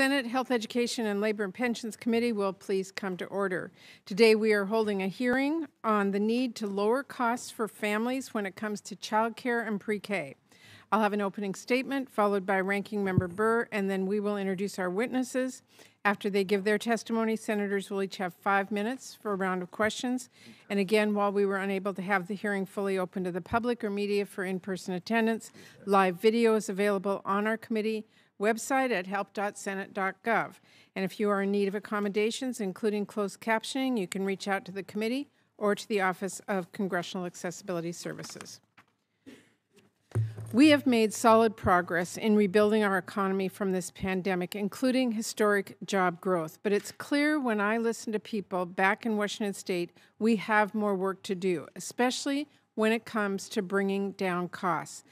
Senate Health, Education, and Labor and Pensions Committee will please come to order. Today we are holding a hearing on the need to lower costs for families when it comes to child care and pre-K. I'll have an opening statement followed by Ranking Member Burr, and then we will introduce our witnesses. After they give their testimony, senators will each have 5 minutes for a round of questions. And again, while we were unable to have the hearing fully open to the public or media for in-person attendance, live video is available on our committee website at help.senate.gov. And if you are in need of accommodations, including closed captioning, you can reach out to the committee or to the Office of Congressional Accessibility Services. We have made solid progress in rebuilding our economy from this pandemic, including historic job growth. But it's clear when I listen to people back in Washington State, we have more work to do, especially when it comes to bringing down costs.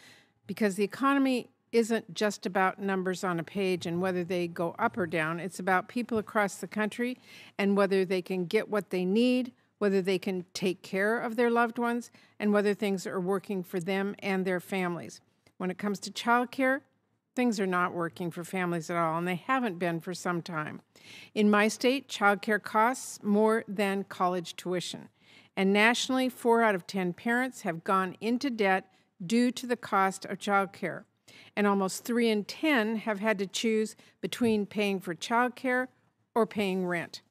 Because the economy isn't just about numbers on a page and whether they go up or down. It's about people across the country and whether they can get what they need, whether they can take care of their loved ones, and whether things are working for them and their families. When it comes to child care, things are not working for families at all, and they haven't been for some time. In my state, child care costs more than college tuition. And nationally, 4 out of 10 parents have gone into debt due to the cost of child care. And almost 3 in 10 have had to choose between paying for child care or paying rent.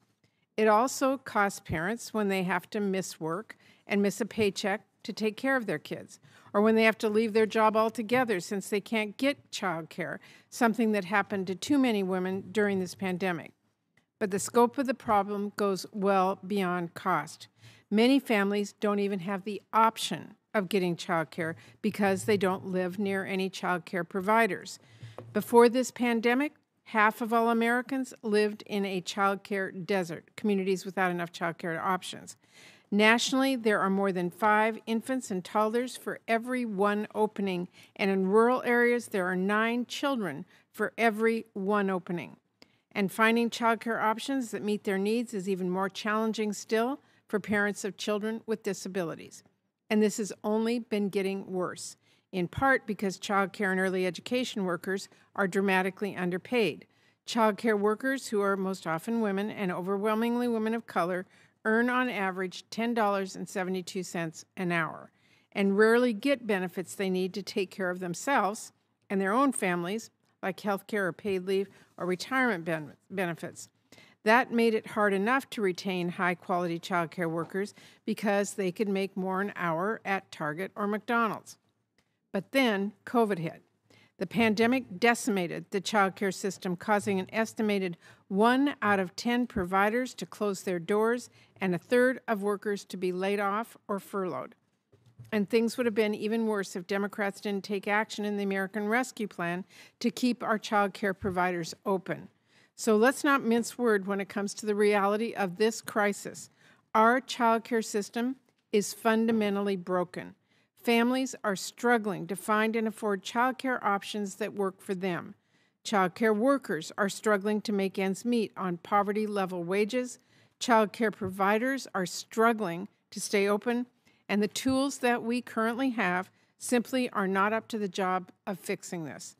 It also costs parents when they have to miss work and miss a paycheck to take care of their kids, or when they have to leave their job altogether since they can't get child care, something that happened to too many women during this pandemic. But the scope of the problem goes well beyond cost. Many families don't even have the option of getting child care because they don't live near any child care providers. Before this pandemic, half of all Americans lived in a child care desert, communities without enough child care options. Nationally, there are more than 5 infants and toddlers for every 1 opening, and in rural areas, there are 9 children for every 1 opening. And finding child care options that meet their needs is even more challenging still for parents of children with disabilities. And this has only been getting worse, in part because child care and early education workers are dramatically underpaid. Child care workers, who are most often women and overwhelmingly women of color, earn on average $10.72 an hour and rarely get benefits they need to take care of themselves and their own families, like health care or paid leave or retirement benefits. That made it hard enough to retain high-quality child care workers because they could make more an hour at Target or McDonald's. But then COVID hit. The pandemic decimated the child care system, causing an estimated 1 out of 10 providers to close their doors and 1/3 of workers to be laid off or furloughed. And things would have been even worse if Democrats didn't take action in the American Rescue Plan to keep our child care providers open. So let's not mince words when it comes to the reality of this crisis. Our child care system is fundamentally broken. Families are struggling to find and afford child care options that work for them. Child care workers are struggling to make ends meet on poverty-level wages. Child care providers are struggling to stay open, and the tools that we currently have simply are not up to the job of fixing this.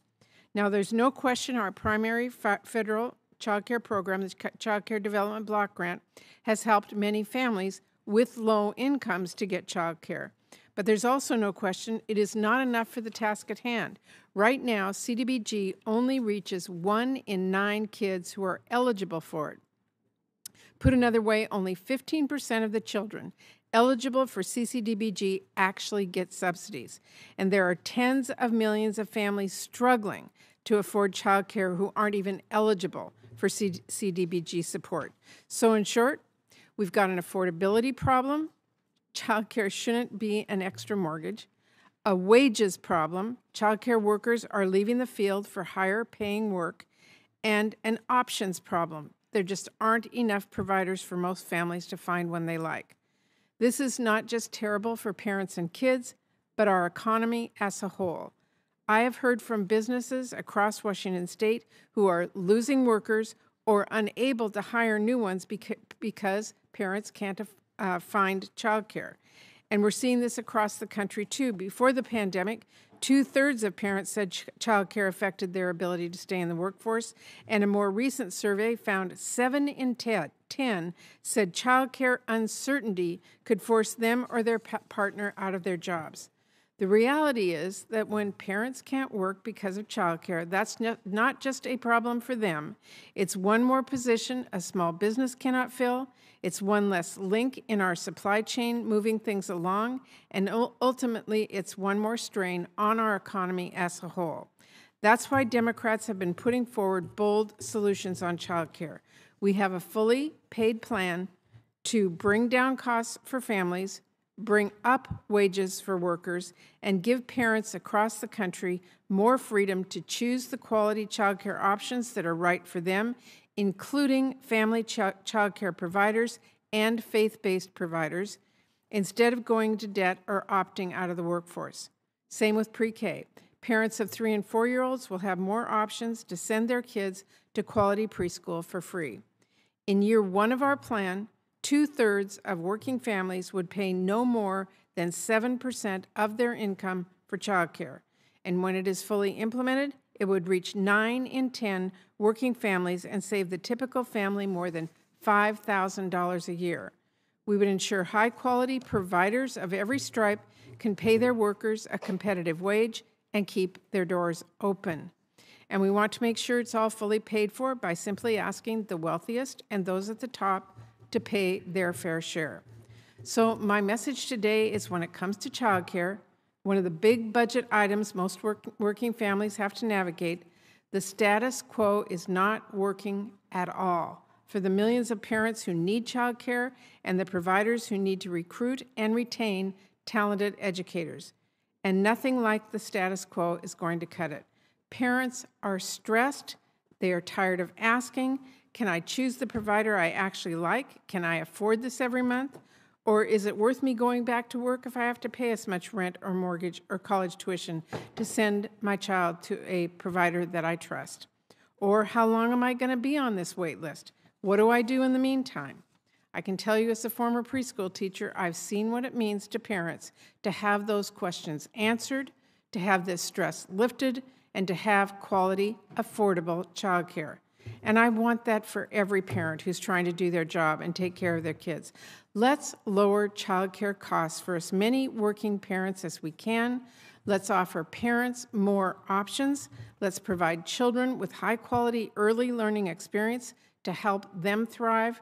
Now, there's no question our primary federal child care program, the Child Care Development Block Grant, has helped many families with low incomes to get child care. But there's also no question it is not enough for the task at hand. Right now, CDBG only reaches 1 in 9 kids who are eligible for it. Put another way, only 15% of the children eligible for CCDBG actually get subsidies. And there are tens of millions of families struggling to afford child care who aren't even eligible for CDBG support. So in short, we've got an affordability problem. Child care shouldn't be an extra mortgage. A wages problem. Child care workers are leaving the field for higher paying work. And an options problem. There just aren't enough providers for most families to find one they like. This is not just terrible for parents and kids, but our economy as a whole. I have heard from businesses across Washington State who are losing workers or unable to hire new ones because parents can't find childcare. And we're seeing this across the country too. Before the pandemic, 2/3 of parents said childcare affected their ability to stay in the workforce, and a more recent survey found 7 in 10 said childcare uncertainty could force them or their partner out of their jobs. The reality is that when parents can't work because of childcare, that's not just a problem for them. It's one more position a small business cannot fill. It's one less link in our supply chain moving things along. And ultimately, it's one more strain on our economy as a whole. That's why Democrats have been putting forward bold solutions on childcare. We have a fully paid plan to bring down costs for families, bring up wages for workers, and give parents across the country more freedom to choose the quality childcare options that are right for them, including family childcare providers and faith-based providers, instead of going into debt or opting out of the workforce. Same with pre-K. Parents of 3- and 4-year-olds will have more options to send their kids to quality preschool for free. In year 1 of our plan, 2/3 of working families would pay no more than 7% of their income for childcare. And when it is fully implemented, it would reach 9 in 10 working families and save the typical family more than $5,000 a year. We would ensure high-quality providers of every stripe can pay their workers a competitive wage and keep their doors open. And we want to make sure it's all fully paid for by simply asking the wealthiest and those at the top to pay their fair share. So my message today is when it comes to childcare, one of the big budget items most working families have to navigate, the status quo is not working at all for the millions of parents who need childcare and the providers who need to recruit and retain talented educators. And nothing like the status quo is going to cut it. Parents are stressed. They are tired of asking, can I choose the provider I actually like? Can I afford this every month? Or is it worth me going back to work if I have to pay as much rent or mortgage or college tuition to send my child to a provider that I trust? Or how long am I going to be on this wait list? What do I do in the meantime? I can tell you as a former preschool teacher, I've seen what it means to parents to have those questions answered, to have this stress lifted, and to have quality, affordable childcare. And I want that for every parent who's trying to do their job and take care of their kids. Let's lower childcare costs for as many working parents as we can. Let's offer parents more options. Let's provide children with high-quality early learning experience to help them thrive.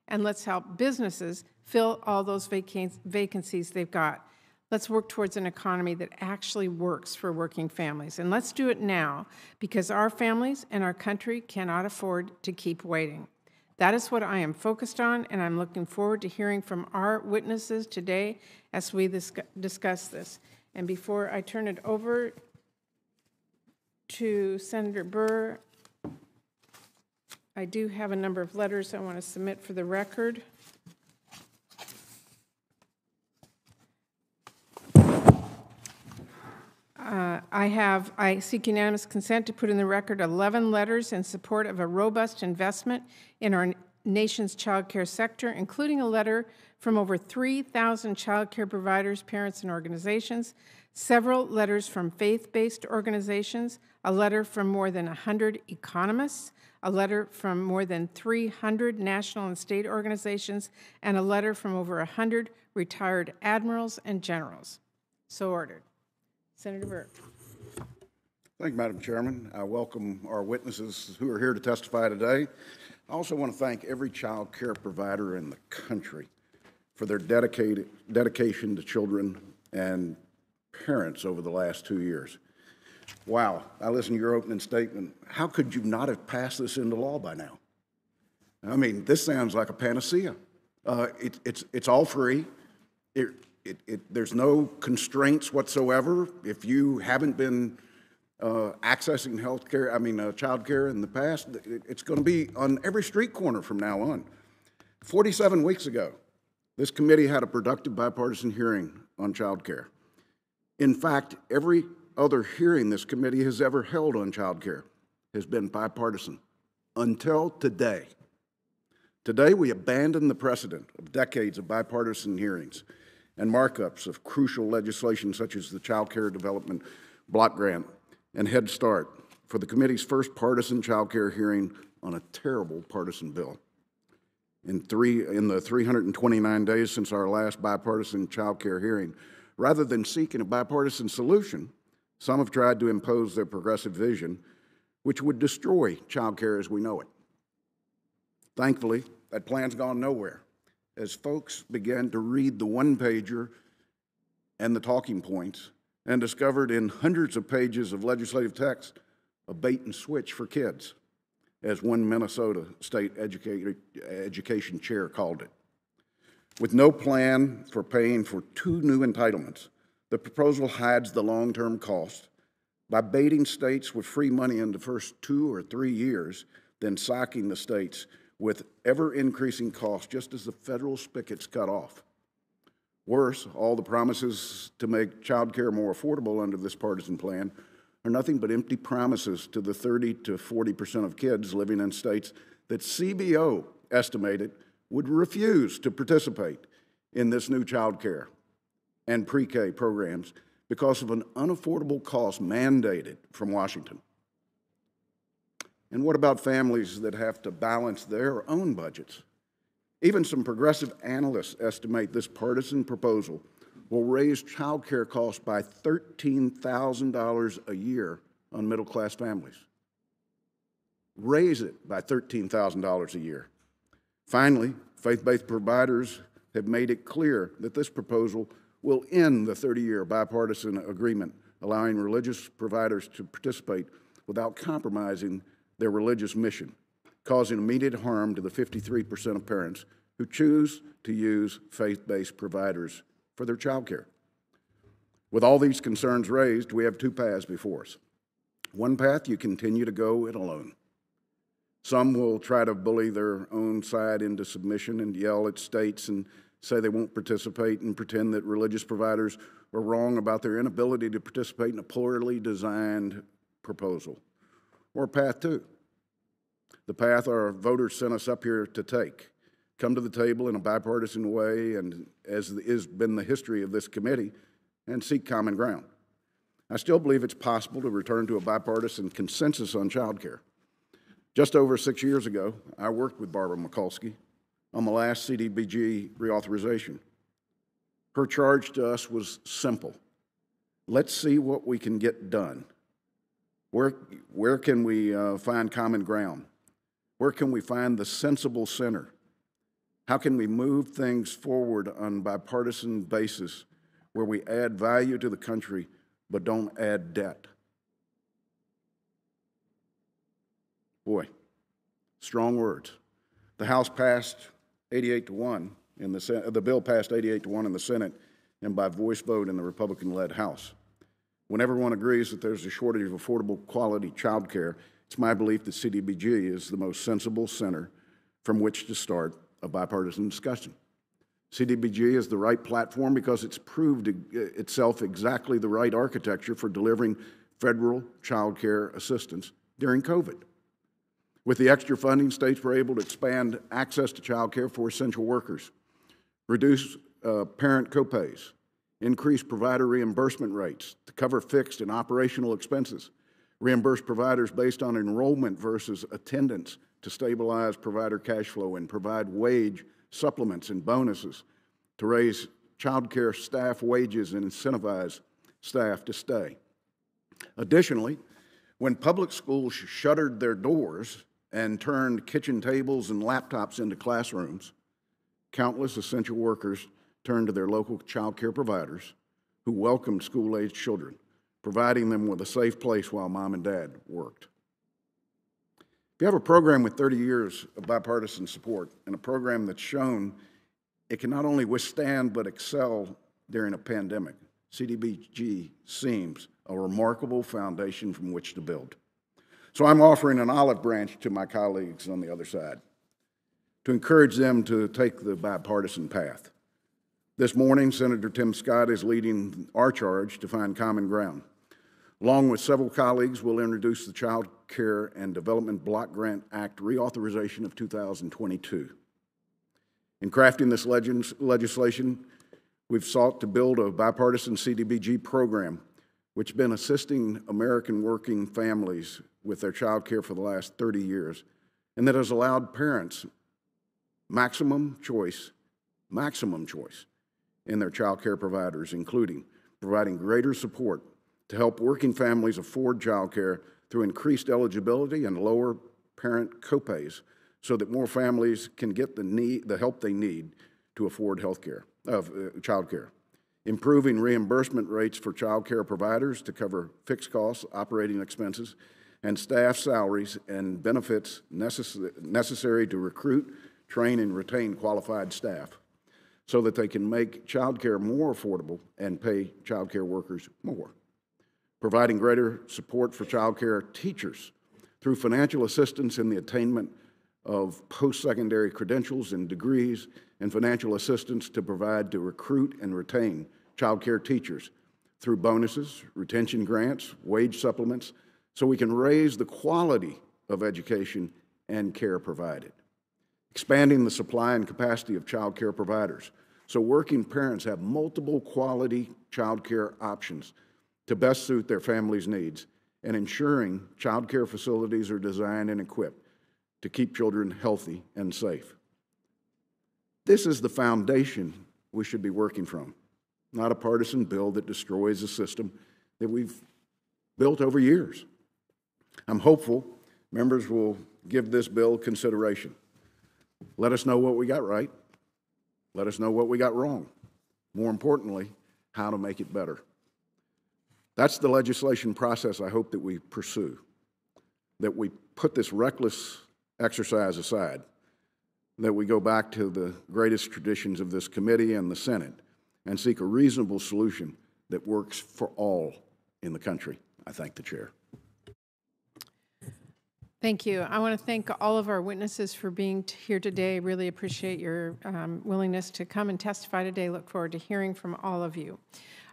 And let's help businesses fill all those vacancies they've got. Let's work towards an economy that actually works for working families. And let's do it now, because our families and our country cannot afford to keep waiting. That is what I am focused on, and I'm looking forward to hearing from our witnesses today as we discuss this. And before I turn it over to Senator Burr, I do have a number of letters I want to submit for the record. I seek unanimous consent to put in the record 11 letters in support of a robust investment in our nation's child care sector, including a letter from over 3,000 child care providers, parents, and organizations, several letters from faith-based organizations, a letter from more than 100 economists, a letter from more than 300 national and state organizations, and a letter from over 100 retired admirals and generals. So ordered. Senator Burr. Thank you, Madam Chairman. I welcome our witnesses who are here to testify today. I also want to thank every child care provider in the country for their dedication to children and parents over the last 2 years. Wow, I listened to your opening statement. How could you not have passed this into law by now? I mean, this sounds like a panacea. It's all free. There's no constraints whatsoever. If you haven't been accessing child care in the past, it's going to be on every street corner from now on. 47 weeks ago, this committee had a productive bipartisan hearing on child care. In fact, every other hearing this committee has ever held on child care has been bipartisan until today. Today, we abandon the precedent of decades of bipartisan hearings and markups of crucial legislation such as the Child Care Development block grant, and Head Start for the committee's first partisan child care hearing on a terrible partisan bill. In the 329 days since our last bipartisan child care hearing, rather than seeking a bipartisan solution, some have tried to impose their progressive vision, which would destroy child care as we know it. Thankfully, that plan's gone nowhere, as folks began to read the one-pager and the talking points and discovered in hundreds of pages of legislative text a bait and switch for kids, as one Minnesota state education chair called it. With no plan for paying for 2 new entitlements, the proposal hides the long-term cost by baiting states with free money in the first 2 or 3 years, then socking the states with ever-increasing costs just as the federal spigot's cut off. Worse, all the promises to make child care more affordable under this partisan plan are nothing but empty promises to the 30 to 40% of kids living in states that CBO estimated would refuse to participate in this new child care and pre-K programs because of an unaffordable cost mandated from Washington. And what about families that have to balance their own budgets? Even some progressive analysts estimate this partisan proposal will raise child care costs by $13,000 a year on middle-class families. Raise it by $13,000 a year. Finally, faith-based providers have made it clear that this proposal will end the 30-year bipartisan agreement allowing religious providers to participate without compromising their religious mission, causing immediate harm to the 53% of parents who choose to use faith-based providers for their child care. With all these concerns raised, we have 2 paths before us. One path, you continue to go it alone. Some will try to bully their own side into submission and yell at states and say they won't participate and pretend that religious providers are wrong about their inability to participate in a poorly designed proposal. Or path 2, the path our voters sent us up here to take. Come to the table in a bipartisan way, and as has been the history of this committee, and seek common ground. I still believe it's possible to return to a bipartisan consensus on child care. Just over 6 years ago, I worked with Barbara Mikulski on the last CDBG reauthorization. Her charge to us was simple. Let's see what we can get done. Where can we find common ground? Where can we find the sensible center? How can we move things forward on a bipartisan basis where we add value to the country but don't add debt? Boy, strong words. The House passed 88-1 in the Senate. The bill passed 88-1 in the Senate and by voice vote in the Republican-led House. When everyone agrees that there's a shortage of affordable quality child care, it's my belief that CDBG is the most sensible center from which to start a bipartisan discussion. CDBG is the right platform because it's proved itself exactly the right architecture for delivering federal child care assistance during COVID. With the extra funding, states were able to expand access to child care for essential workers, reduce parent copays, increase provider reimbursement rates to cover fixed and operational expenses, reimburse providers based on enrollment versus attendance to stabilize provider cash flow, and provide wage supplements and bonuses to raise child care staff wages and incentivize staff to stay. Additionally, when public schools shuttered their doors and turned kitchen tables and laptops into classrooms, countless essential workers turned to their local child care providers who welcomed school-aged children, providing them with a safe place while mom and dad worked. If you have a program with 30 years of bipartisan support and a program that's shown it can not only withstand but excel during a pandemic, CDBG seems a remarkable foundation from which to build. So I'm offering an olive branch to my colleagues on the other side to encourage them to take the bipartisan path. This morning, Senator Tim Scott is leading our charge to find common ground. Along with several colleagues, we'll introduce the Child Care and Development Block Grant Act Reauthorization of 2022. In crafting this legislation, we've sought to build a bipartisan CDBG program which has been assisting American working families with their child care for the last 30 years, and that has allowed parents maximum choice in their child care providers, including providing greater support to help working families afford child care through increased eligibility and lower parent copays so that more families can get the help they need to afford child care. Improving reimbursement rates for child care providers to cover fixed costs, operating expenses, and staff salaries and benefits necessary to recruit, train, and retain qualified staff so that they can make child care more affordable and pay child care workers more. Providing greater support for child care teachers through financial assistance in the attainment of post-secondary credentials and degrees, and financial assistance to provide to recruit and retain child care teachers through bonuses, retention grants, wage supplements, so we can raise the quality of education and care provided. Expanding the supply and capacity of child care providers so working parents have multiple quality child care options to best suit their family's needs, and ensuring child care facilities are designed and equipped to keep children healthy and safe. This is the foundation we should be working from, not a partisan bill that destroys a system that we've built over years. I'm hopeful members will give this bill consideration. Let us know what we got right. Let us know what we got wrong. More importantly, how to make it better. That's the legislation process I hope that we pursue, that we put this reckless exercise aside, that we go back to the greatest traditions of this committee and the Senate and seek a reasonable solution that works for all in the country. I thank the chair. Thank you. I want to thank all of our witnesses for being here today. Really appreciate your willingness to come and testify today. Look forward to hearing from all of you.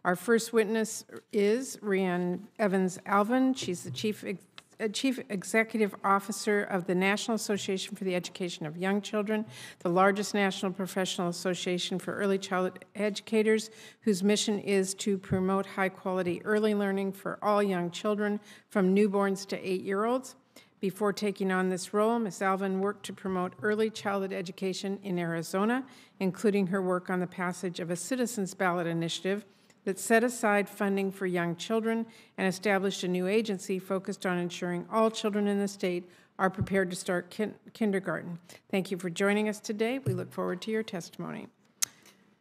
Our first witness is Rhiannon Evans-Alvin. She's the Chief Executive Officer of the National Association for the Education of Young Children, the largest national professional association for early childhood educators, whose mission is to promote high-quality early learning for all young children from newborns to 8-year-olds. Before taking on this role, Ms. Alvin worked to promote early childhood education in Arizona, including her work on the passage of a citizens' ballot initiative that set aside funding for young children and established a new agency focused on ensuring all children in the state are prepared to start kindergarten. Thank you for joining us today. We look forward to your testimony.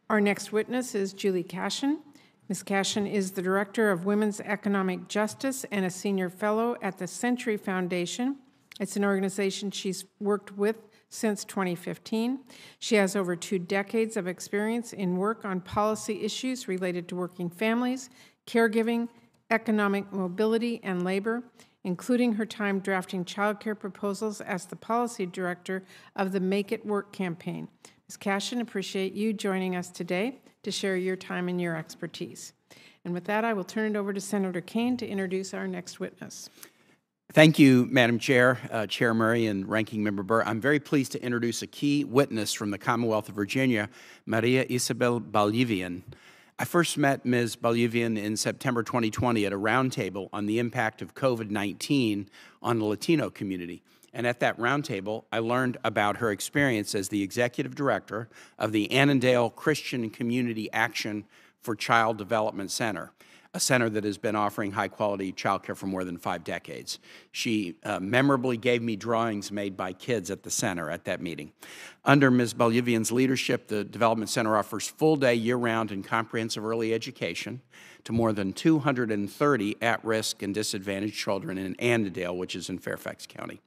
Our next witness is Julie Cashion. Ms. Cashion is the Director of Women's Economic Justice and a Senior Fellow at the Century Foundation. It's an organization she's worked with since 2015. She has over 2 decades of experience in work on policy issues related to working families, caregiving, economic mobility, and labor, including her time drafting childcare proposals as the policy director of the Make It Work campaign. Ms. Cashion, appreciate you joining us today to share your time and your expertise. And with that, I will turn it over to Senator Kaine to introduce our next witness. Thank you, Madam Chair, Chair Murray, and Ranking Member Burr. I'm very pleased to introduce a key witness from the Commonwealth of Virginia, Maria Isabel Bolivian. I first met Ms. Bolivian in September 2020 at a roundtable on the impact of COVID-19 on the Latino community. And at that roundtable, I learned about her experience as the executive director of the Annandale Christian Community Action for Child Development Center, a center that has been offering high-quality child care for more than 5 decades. She memorably gave me drawings made by kids at the center at that meeting. Under Ms. Bolivian's leadership, the Development Center offers full-day, year-round, and comprehensive early education to more than 230 at-risk and disadvantaged children in Annandale, which is in Fairfax County.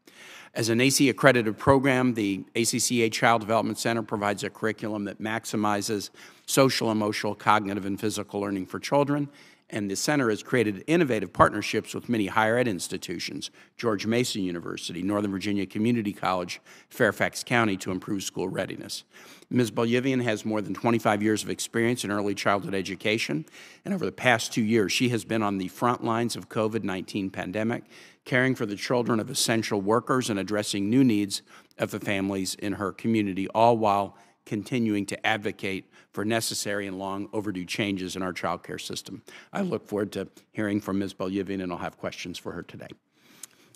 As an AC-accredited program, the ACCA Child Development Center provides a curriculum that maximizes social, emotional, cognitive, and physical learning for children, and the center has created innovative partnerships with many higher ed institutions, George Mason University, Northern Virginia Community College, Fairfax County, to improve school readiness. Ms. Bolivian has more than 25 years of experience in early childhood education, and over the past 2 years, she has been on the front lines of COVID-19 pandemic, caring for the children of essential workers and addressing new needs of the families in her community, all while continuing to advocate for necessary and long overdue changes in our child care system. I look forward to hearing from Ms. Balyivian, and I'll have questions for her today.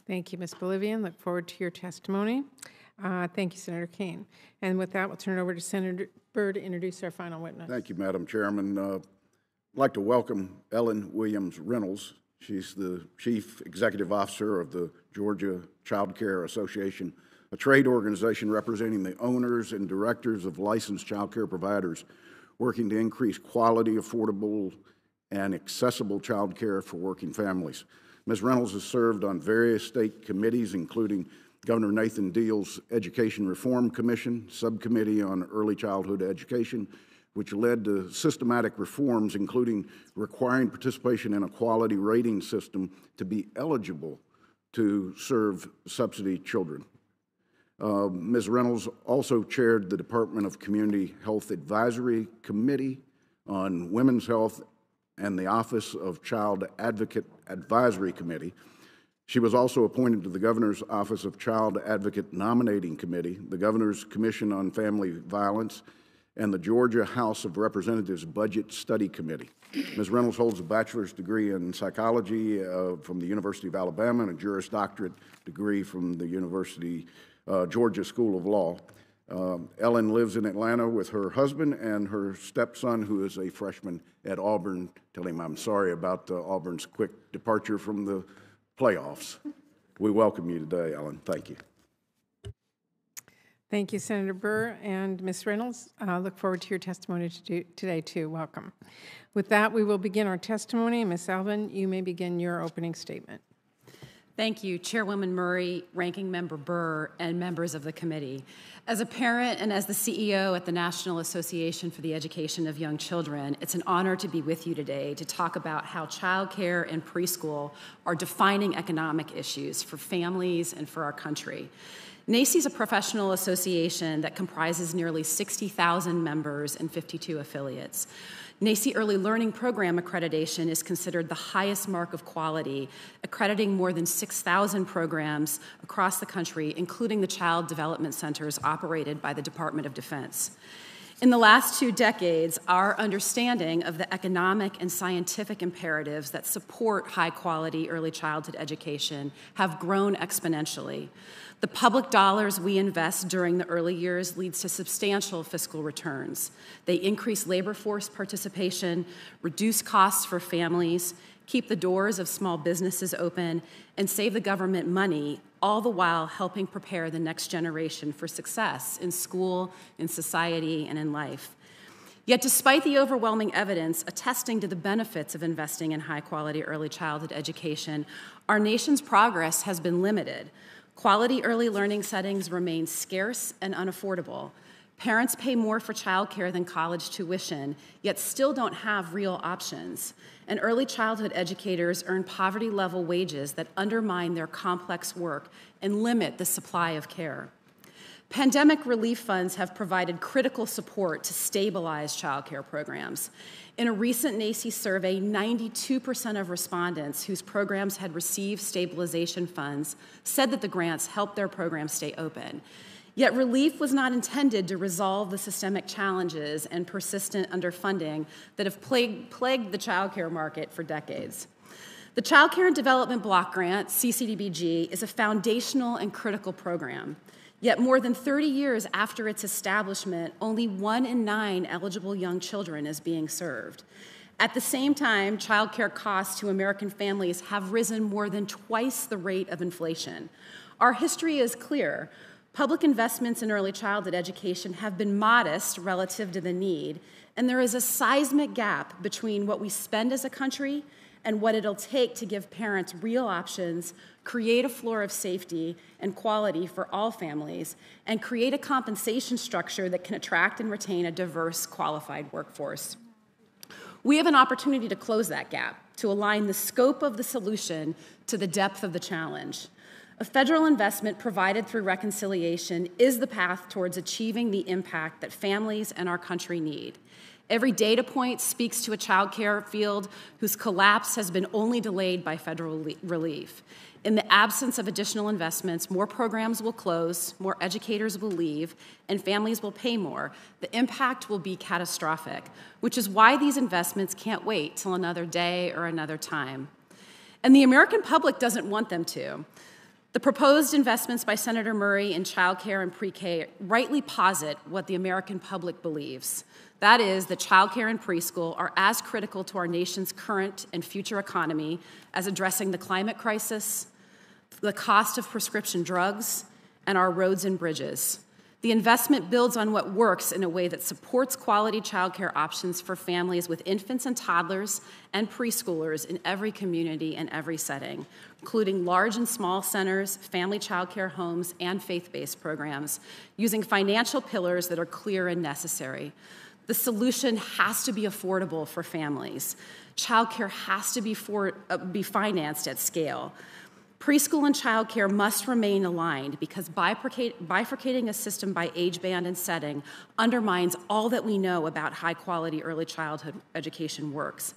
Thank you, Ms. Balyivian. Look forward to your testimony. Thank you, Senator Kane. And with that, we'll turn it over to Senator Burr to introduce our final witness. Thank you, Madam Chairman. I'd like to welcome Ellen Williams Reynolds. She's the Chief Executive Officer of the Georgia Childcare Association, a trade organization representing the owners and directors of licensed child care providers working to increase quality, affordable, and accessible child care for working families. Ms. Reynolds has served on various state committees, including Governor Nathan Deal's Education Reform Commission, Subcommittee on Early Childhood Education, which led to systematic reforms, including requiring participation in a quality rating system to be eligible to serve subsidy children. Ms. Reynolds also chaired the Department of Community Health Advisory Committee on Women's Health and the Office of Child Advocate Advisory Committee. She was also appointed to the Governor's Office of Child Advocate Nominating Committee, the Governor's Commission on Family Violence, and the Georgia House of Representatives Budget Study Committee. Ms. Reynolds holds a bachelor's degree in psychology from the University of Alabama and a Juris Doctorate degree from the Georgia School of Law. Ellen lives in Atlanta with her husband and her stepson, who is a freshman at Auburn. Tell him I'm sorry about Auburn's quick departure from the playoffs. We welcome you today, Ellen. Thank you. Thank you, Senator Burr and Ms. Reynolds. I look forward to your testimony today, too. Welcome. With that, we will begin our testimony. Ms. Alvin, you may begin your opening statement. Thank you, Chairwoman Murray, Ranking Member Burr, and members of the committee. As a parent and as the CEO at the National Association for the Education of Young Children, it's an honor to be with you today to talk about how childcare and preschool are defining economic issues for families and for our country. NACCE is a professional association that comprises nearly 60,000 members and 52 affiliates. NACCE Early Learning Program accreditation is considered the highest mark of quality, accrediting more than 6,000 programs across the country, including the child development centers operated by the Department of Defense. In the last 2 decades, our understanding of the economic and scientific imperatives that support high-quality early childhood education have grown exponentially. The public dollars we invest during the early years leads to substantial fiscal returns. They increase labor force participation, reduce costs for families, keep the doors of small businesses open, and save the government money, all the while helping prepare the next generation for success in school, in society, and in life. Yet despite the overwhelming evidence attesting to the benefits of investing in high-quality early childhood education, our nation's progress has been limited. Quality early learning settings remain scarce and unaffordable. Parents pay more for childcare than college tuition, yet still don't have real options. And early childhood educators earn poverty-level wages that undermine their complex work and limit the supply of care. Pandemic relief funds have provided critical support to stabilize childcare programs. In a recent NACCE survey, 92% of respondents whose programs had received stabilization funds said that the grants helped their programs stay open. Yet relief was not intended to resolve the systemic challenges and persistent underfunding that have plagued the childcare market for decades. The Child Care and Development Block Grant, CCDBG, is a foundational and critical program. Yet more than 30 years after its establishment, only 1 in 9 eligible young children is being served. At the same time, child care costs to American families have risen more than twice the rate of inflation. Our history is clear. Public investments in early childhood education have been modest relative to the need, and there is a seismic gap between what we spend as a country and what it'll take to give parents real options, create a floor of safety and quality for all families, and create a compensation structure that can attract and retain a diverse, qualified workforce. We have an opportunity to close that gap, to align the scope of the solution to the depth of the challenge. A federal investment provided through reconciliation is the path towards achieving the impact that families and our country need. Every data point speaks to a child care field whose collapse has been only delayed by federal relief. In the absence of additional investments, more programs will close, more educators will leave, and families will pay more. The impact will be catastrophic, which is why these investments can't wait till another day or another time. And the American public doesn't want them to. The proposed investments by Senator Murray in childcare and pre-K rightly posit what the American public believes. That is, that childcare and preschool are as critical to our nation's current and future economy as addressing the climate crisis, the cost of prescription drugs, and our roads and bridges. The investment builds on what works in a way that supports quality childcare options for families with infants and toddlers and preschoolers in every community and every setting, including large and small centers, family childcare homes, and faith-based programs, using financial pillars that are clear and necessary. The solution has to be affordable for families. Childcare has to be financed at scale. Preschool and childcare must remain aligned because bifurcating a system by age band and setting undermines all that we know about high-quality early childhood education works.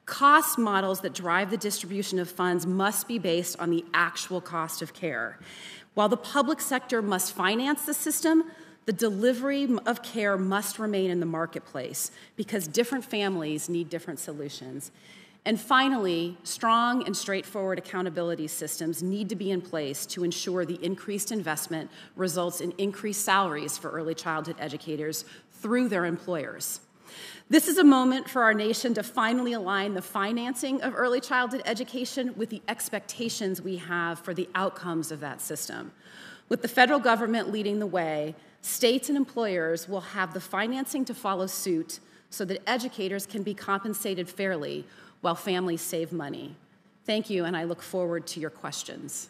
Cost models that drive the distribution of funds must be based on the actual cost of care. While the public sector must finance the system, the delivery of care must remain in the marketplace because different families need different solutions. And finally, strong and straightforward accountability systems need to be in place to ensure the increased investment results in increased salaries for early childhood educators through their employers. This is a moment for our nation to finally align the financing of early childhood education with the expectations we have for the outcomes of that system. With the federal government leading the way, states and employers will have the financing to follow suit so that educators can be compensated fairly while families save money. Thank you, and I look forward to your questions.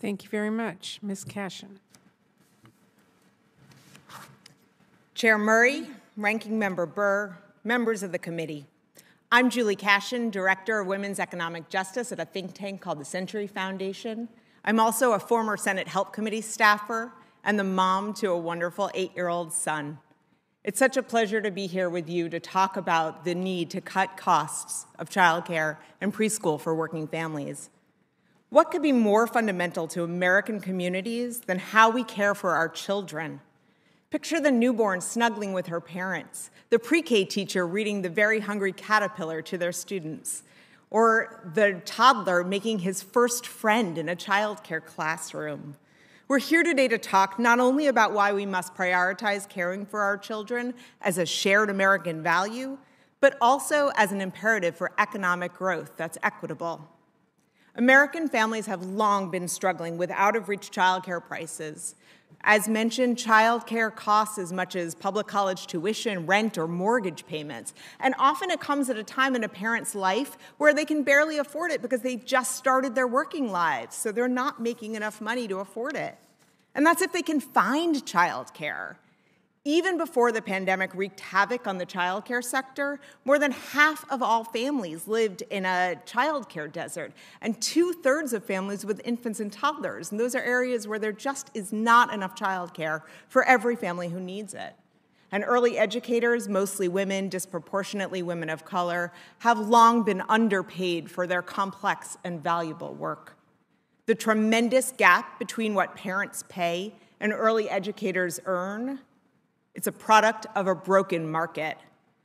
Thank you very much. Ms. Cashion. Chair Murray, Ranking Member Burr, members of the committee. I'm Julie Cashion, Director of Women's Economic Justice at a think tank called the Century Foundation. I'm also a former Senate Help Committee staffer and the mom to a wonderful 8-year-old son. It's such a pleasure to be here with you to talk about the need to cut costs of childcare and preschool for working families. What could be more fundamental to American communities than how we care for our children? Picture the newborn snuggling with her parents, the pre-K teacher reading The Very Hungry Caterpillar to their students, or the toddler making his first friend in a childcare classroom. We're here today to talk not only about why we must prioritize caring for our children as a shared American value, but also as an imperative for economic growth that's equitable. American families have long been struggling with out-of-reach childcare prices. As mentioned, childcare costs as much as public college tuition, rent, or mortgage payments. And often it comes at a time in a parent's life where they can barely afford it because they just started their working lives, so they're not making enough money to afford it. And that's if they can find childcare. Even before the pandemic wreaked havoc on the childcare sector, more than half of all families lived in a childcare desert, and 2/3 of families with infants and toddlers. And those are areas where there just is not enough childcare for every family who needs it. And early educators, mostly women, disproportionately women of color, have long been underpaid for their complex and valuable work. The tremendous gap between what parents pay and early educators earn, it's a product of a broken market.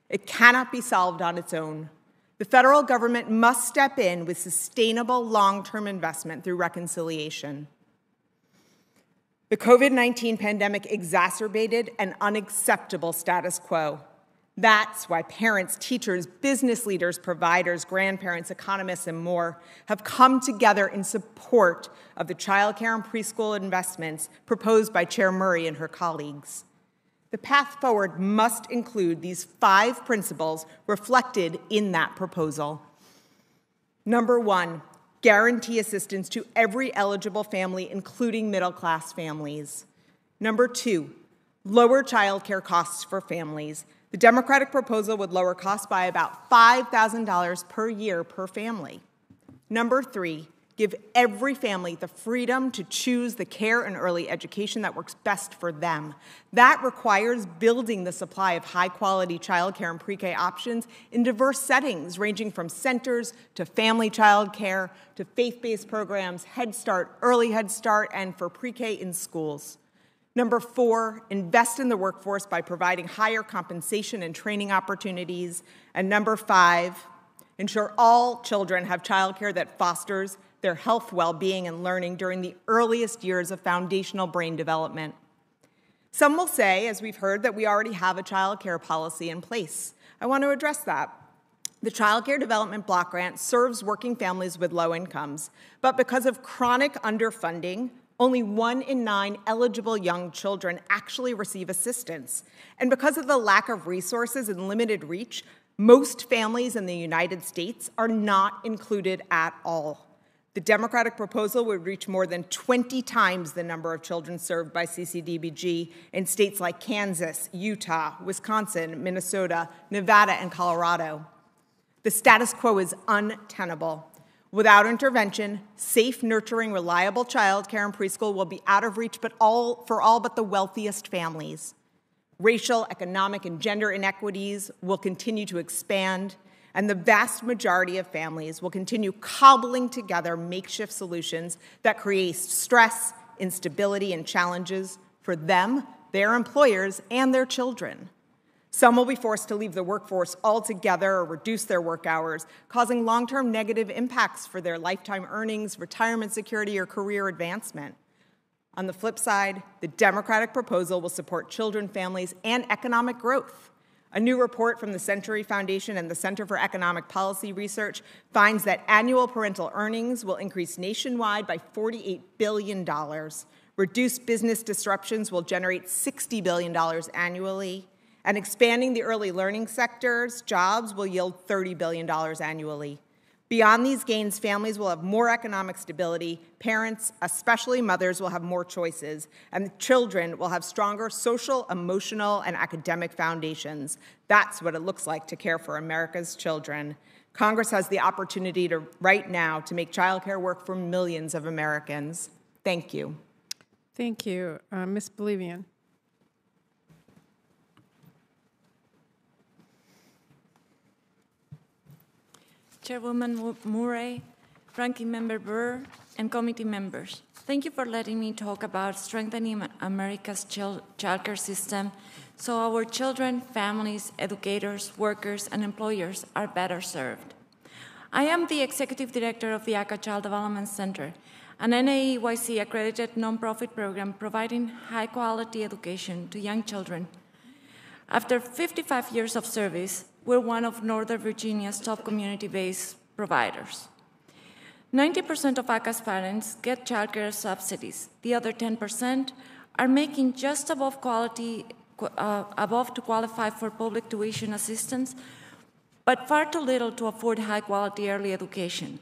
It cannot be solved on its own. The federal government must step in with sustainable long-term investment through reconciliation. The COVID-19 pandemic exacerbated an unacceptable status quo. That's why parents, teachers, business leaders, providers, grandparents, economists, and more have come together in support of the childcare and preschool investments proposed by Chair Murray and her colleagues. The path forward must include these 5 principles reflected in that proposal. Number 1, guarantee assistance to every eligible family, including middle-class families. Number 2, lower childcare costs for families. The Democratic proposal would lower costs by about $5,000 per year per family. Number 3, give every family the freedom to choose the care and early education that works best for them. That requires building the supply of high-quality childcare and pre-K options in diverse settings, ranging from centers to family childcare to faith-based programs, Head Start, early Head Start, and for pre-K in schools. Number 4, invest in the workforce by providing higher compensation and training opportunities. And number 5, ensure all children have childcare that fosters their health, well-being, and learning during the earliest years of foundational brain development. Some will say, as we've heard, that we already have a childcare policy in place. I want to address that. The Child Care Development Block Grant serves working families with low incomes, but because of chronic underfunding, only 1 in 9 eligible young children actually receive assistance. And because of the lack of resources and limited reach, most families in the United States are not included at all. The Democratic proposal would reach more than 20 times the number of children served by CCDBG in states like Kansas, Utah, Wisconsin, Minnesota, Nevada, and Colorado. The status quo is untenable. Without intervention, safe, nurturing, reliable childcare and preschool will be out of reach for all but the wealthiest families. Racial, economic, and gender inequities will continue to expand, and the vast majority of families will continue cobbling together makeshift solutions that create stress, instability, and challenges for them, their employers, and their children. Some will be forced to leave the workforce altogether or reduce their work hours, causing long-term negative impacts for their lifetime earnings, retirement security, or career advancement. On the flip side, the Democratic proposal will support children, families, and economic growth. A new report from the Century Foundation and the Center for Economic Policy Research finds that annual parental earnings will increase nationwide by $48 billion. Reduced business disruptions will generate $60 billion annually, and expanding the early learning sector's jobs will yield $30 billion annually. Beyond these gains, families will have more economic stability, parents, especially mothers, will have more choices, and children will have stronger social, emotional, and academic foundations. That's what it looks like to care for America's children. Congress has the opportunity right now to make childcare work for millions of Americans. Thank you. Thank you. Ms. Bolivian. Chairwoman Murray, Ranking Member Burr, and committee members. Thank you for letting me talk about strengthening America's childcare system so our children, families, educators, workers, and employers are better served. I am the Executive Director of the Yaka Child Development Center, an NAEYC-accredited nonprofit program providing high-quality education to young children. After 55 years of service, we're one of Northern Virginia's top community-based providers. 90% of ACA's parents get childcare subsidies. The other 10% are making just above to qualify for public tuition assistance, but far too little to afford high-quality early education.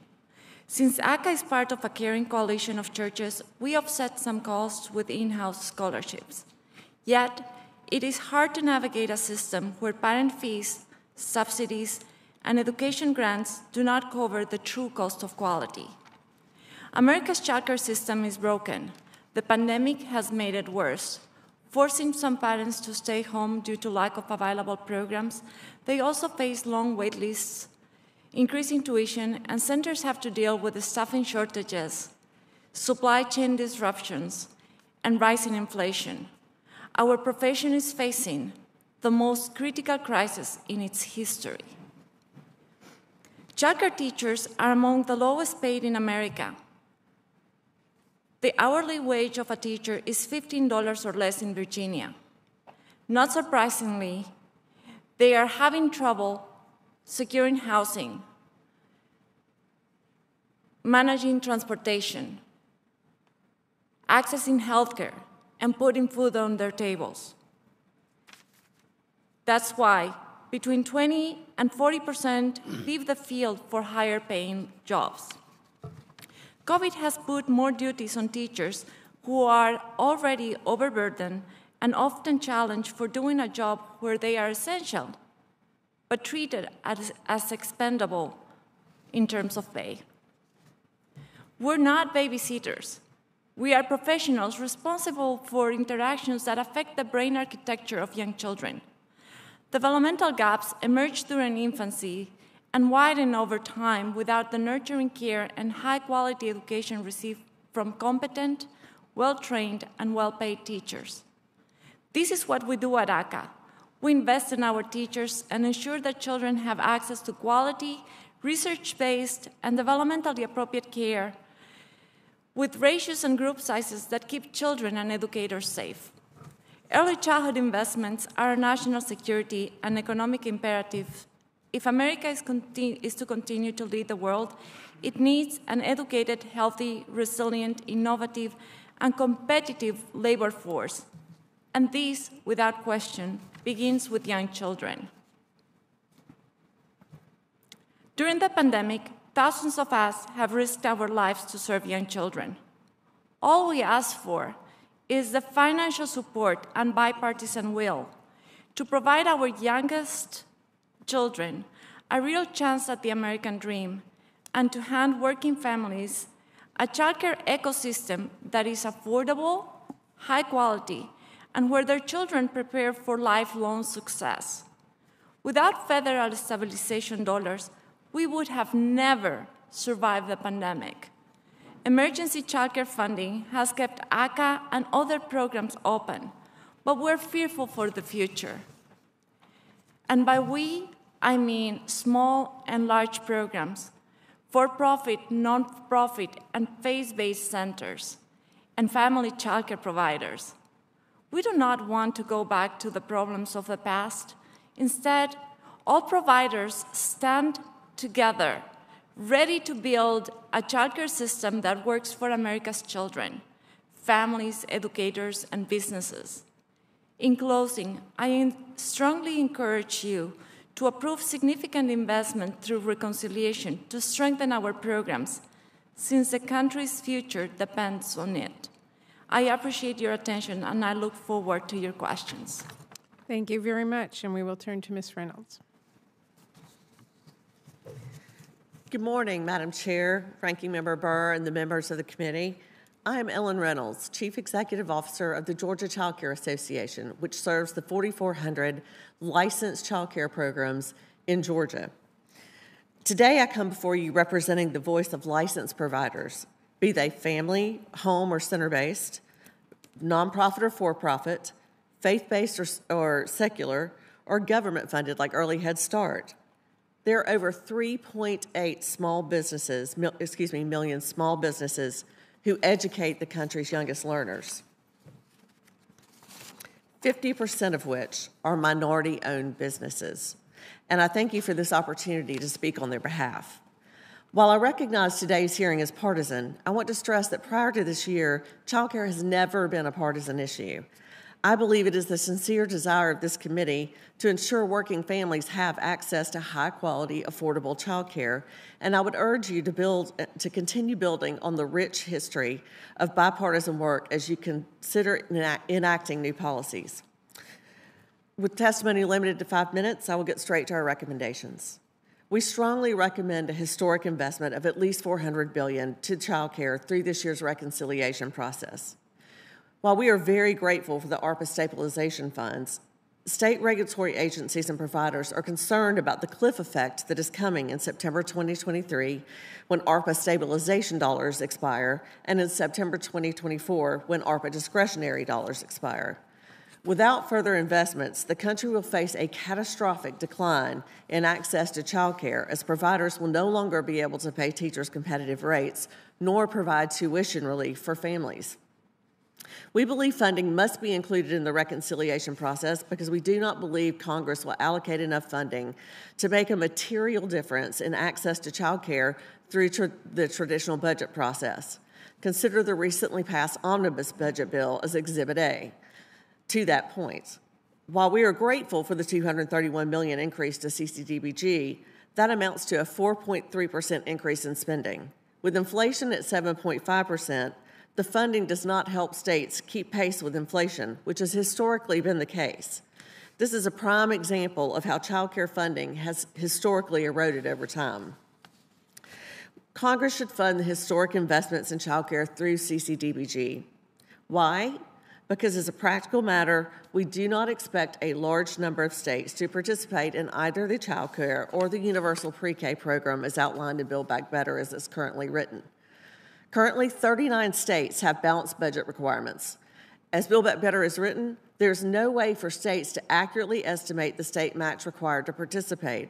Since ACA is part of a caring coalition of churches, we offset some costs with in-house scholarships. Yet, it is hard to navigate a system where parent fees, subsidies, and education grants do not cover the true cost of quality. America's childcare system is broken. The pandemic has made it worse, forcing some parents to stay home due to lack of available programs. They also face long wait lists, increasing tuition, and centers have to deal with the staffing shortages, supply chain disruptions, and rising inflation. Our profession is facing the most critical crisis in its history. Childcare teachers are among the lowest paid in America. The hourly wage of a teacher is $15 or less in Virginia. Not surprisingly, they are having trouble securing housing, managing transportation, accessing healthcare, and putting food on their tables. That's why between 20 and 40% leave the field for higher paying jobs. COVID has put more duties on teachers who are already overburdened and often challenged for doing a job where they are essential, but treated as expendable in terms of pay. We're not babysitters. We are professionals responsible for interactions that affect the brain architecture of young children. Developmental gaps emerge during infancy and widen over time without the nurturing care and high-quality education received from competent, well-trained, and well-paid teachers. This is what we do at Yaka. We invest in our teachers and ensure that children have access to quality, research-based, and developmentally appropriate care with ratios and group sizes that keep children and educators safe. Early childhood investments are a national security and economic imperative. If America is to continue to lead the world, it needs an educated, healthy, resilient, innovative, and competitive labor force. And this, without question, begins with young children. During the pandemic, thousands of us have risked our lives to serve young children. All we ask for is the financial support and bipartisan will to provide our youngest children a real chance at the American dream and to hand working families a childcare ecosystem that is affordable, high quality, and where their children prepare for lifelong success. Without federal stabilization dollars, we would have never survived the pandemic. Emergency childcare funding has kept Yaka and other programs open, but we're fearful for the future. And by we, I mean small and large programs, for-profit, non-profit, and faith-based centers, and family childcare providers. We do not want to go back to the problems of the past. Instead, all providers stand together, ready to build a childcare system that works for America's children, families, educators, and businesses. In closing, I strongly encourage you to approve significant investment through reconciliation to strengthen our programs, since the country's future depends on it. I appreciate your attention, and I look forward to your questions. Thank you very much, and we will turn to Ms. Reynolds. Good morning, Madam Chair, Ranking Member Burr, and the members of the committee. I am Ellen Reynolds, Chief Executive Officer of the Georgia Childcare Association, which serves the 4,400 licensed childcare programs in Georgia. Today, I come before you representing the voice of licensed providers, be they family, home, or center-based, nonprofit or for-profit, faith-based or secular, or government-funded like Early Head Start. There are over 3.8 million small businesses who educate the country's youngest learners, 50% of which are minority-owned businesses. And I thank you for this opportunity to speak on their behalf. While I recognize today's hearing is partisan, I want to stress that prior to this year, childcare has never been a partisan issue. I believe it is the sincere desire of this committee to ensure working families have access to high-quality, affordable childcare, and I would urge you to continue building on the rich history of bipartisan work as you consider enacting new policies. With testimony limited to 5 minutes, I will get straight to our recommendations. We strongly recommend a historic investment of at least $400 billion to childcare through this year's reconciliation process. While we are very grateful for the ARPA stabilization funds, state regulatory agencies and providers are concerned about the cliff effect that is coming in September 2023 when ARPA stabilization dollars expire and in September 2024 when ARPA discretionary dollars expire. Without further investments, the country will face a catastrophic decline in access to childcare as providers will no longer be able to pay teachers competitive rates nor provide tuition relief for families. We believe funding must be included in the reconciliation process because we do not believe Congress will allocate enough funding to make a material difference in access to child care through the traditional budget process. Consider the recently passed omnibus budget bill as Exhibit A. To that point, while we are grateful for the $231 million increase to CCDBG, that amounts to a 4.3% increase in spending. With inflation at 7.5%, the funding does not help states keep pace with inflation, which has historically been the case. This is a prime example of how child care funding has historically eroded over time. Congress should fund the historic investments in childcare through CCDBG. Why? Because as a practical matter, we do not expect a large number of states to participate in either the childcare or the universal pre-K program as outlined in Build Back Better as it's currently written. Currently, 39 states have balanced budget requirements. As Build Back Better is written, there's no way for states to accurately estimate the state match required to participate.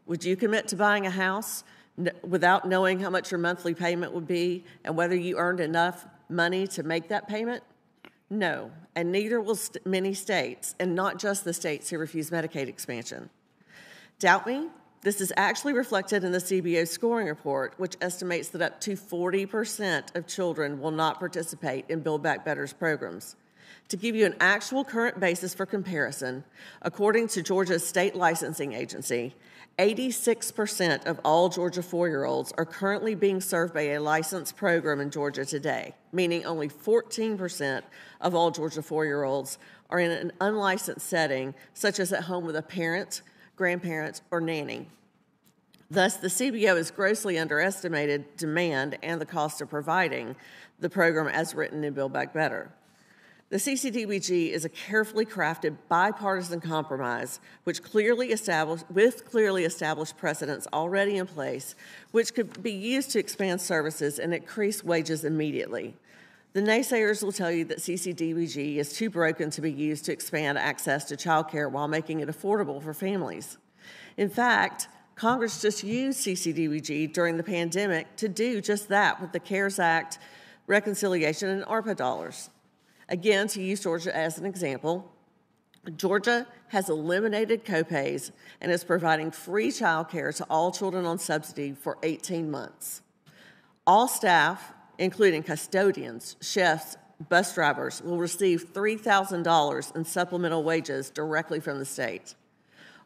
Would you commit to buying a house without knowing how much your monthly payment would be and whether you earned enough money to make that payment? No, and neither will many states, and not just the states who refuse Medicaid expansion. Doubt me? This is actually reflected in the CBO scoring report, which estimates that up to 40% of children will not participate in Build Back Better's programs. To give you an actual current basis for comparison, according to Georgia's state licensing agency, 86% of all Georgia 4-year-olds are currently being served by a licensed program in Georgia today, meaning only 14% of all Georgia 4-year-olds are in an unlicensed setting, such as at home with a parent, grandparent, or nanny. Thus, the CBO has grossly underestimated demand and the cost of providing the program as written in Build Back Better. The CCDBG is a carefully crafted bipartisan compromise with clearly established precedents already in place, which could be used to expand services and increase wages immediately. The naysayers will tell you that CCDBG is too broken to be used to expand access to childcare while making it affordable for families. In fact, Congress just used CCDBG during the pandemic to do just that with the CARES Act, reconciliation, and ARPA dollars. Again, to use Georgia as an example, Georgia has eliminated copays and is providing free child care to all children on subsidy for 18 months. All staff, including custodians, chefs, bus drivers, will receive $3,000 in supplemental wages directly from the state.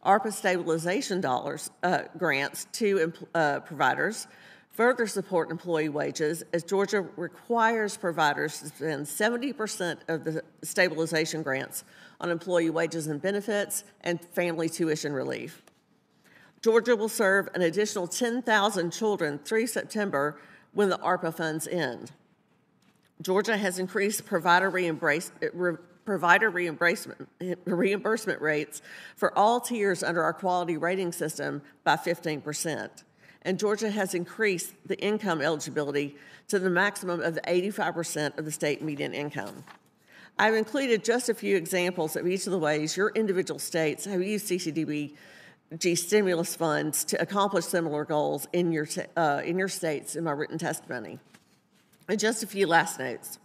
ARPA stabilization dollars, grants to providers further support employee wages, as Georgia requires providers to spend 70% of the stabilization grants on employee wages and benefits and family tuition relief. Georgia will serve an additional 10,000 children through September when the ARPA funds end. Georgia has increased provider reimbursement rates for all tiers under our quality rating system by 15%. And Georgia has increased the income eligibility to the maximum of 85% of the state median income. I've included just a few examples of each of the ways your individual states have used CCDBG stimulus funds to accomplish similar goals in your states in my written testimony. And just a few last notes.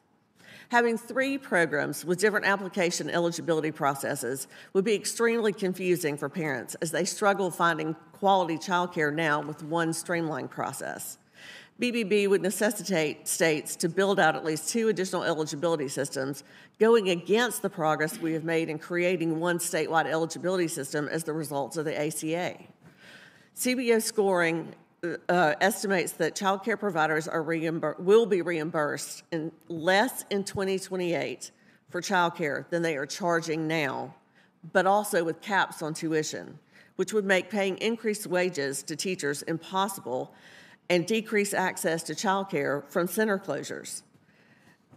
Having 3 programs with different application eligibility processes would be extremely confusing for parents as they struggle finding quality childcare now with one streamlined process. BBB would necessitate states to build out at least 2 additional eligibility systems, going against the progress we have made in creating one statewide eligibility system as the results of the ACA. CBO scoring estimates that child care providers will be reimbursed less in 2028 for child care than they are charging now, but also with caps on tuition, which would make paying increased wages to teachers impossible and decrease access to child care from center closures.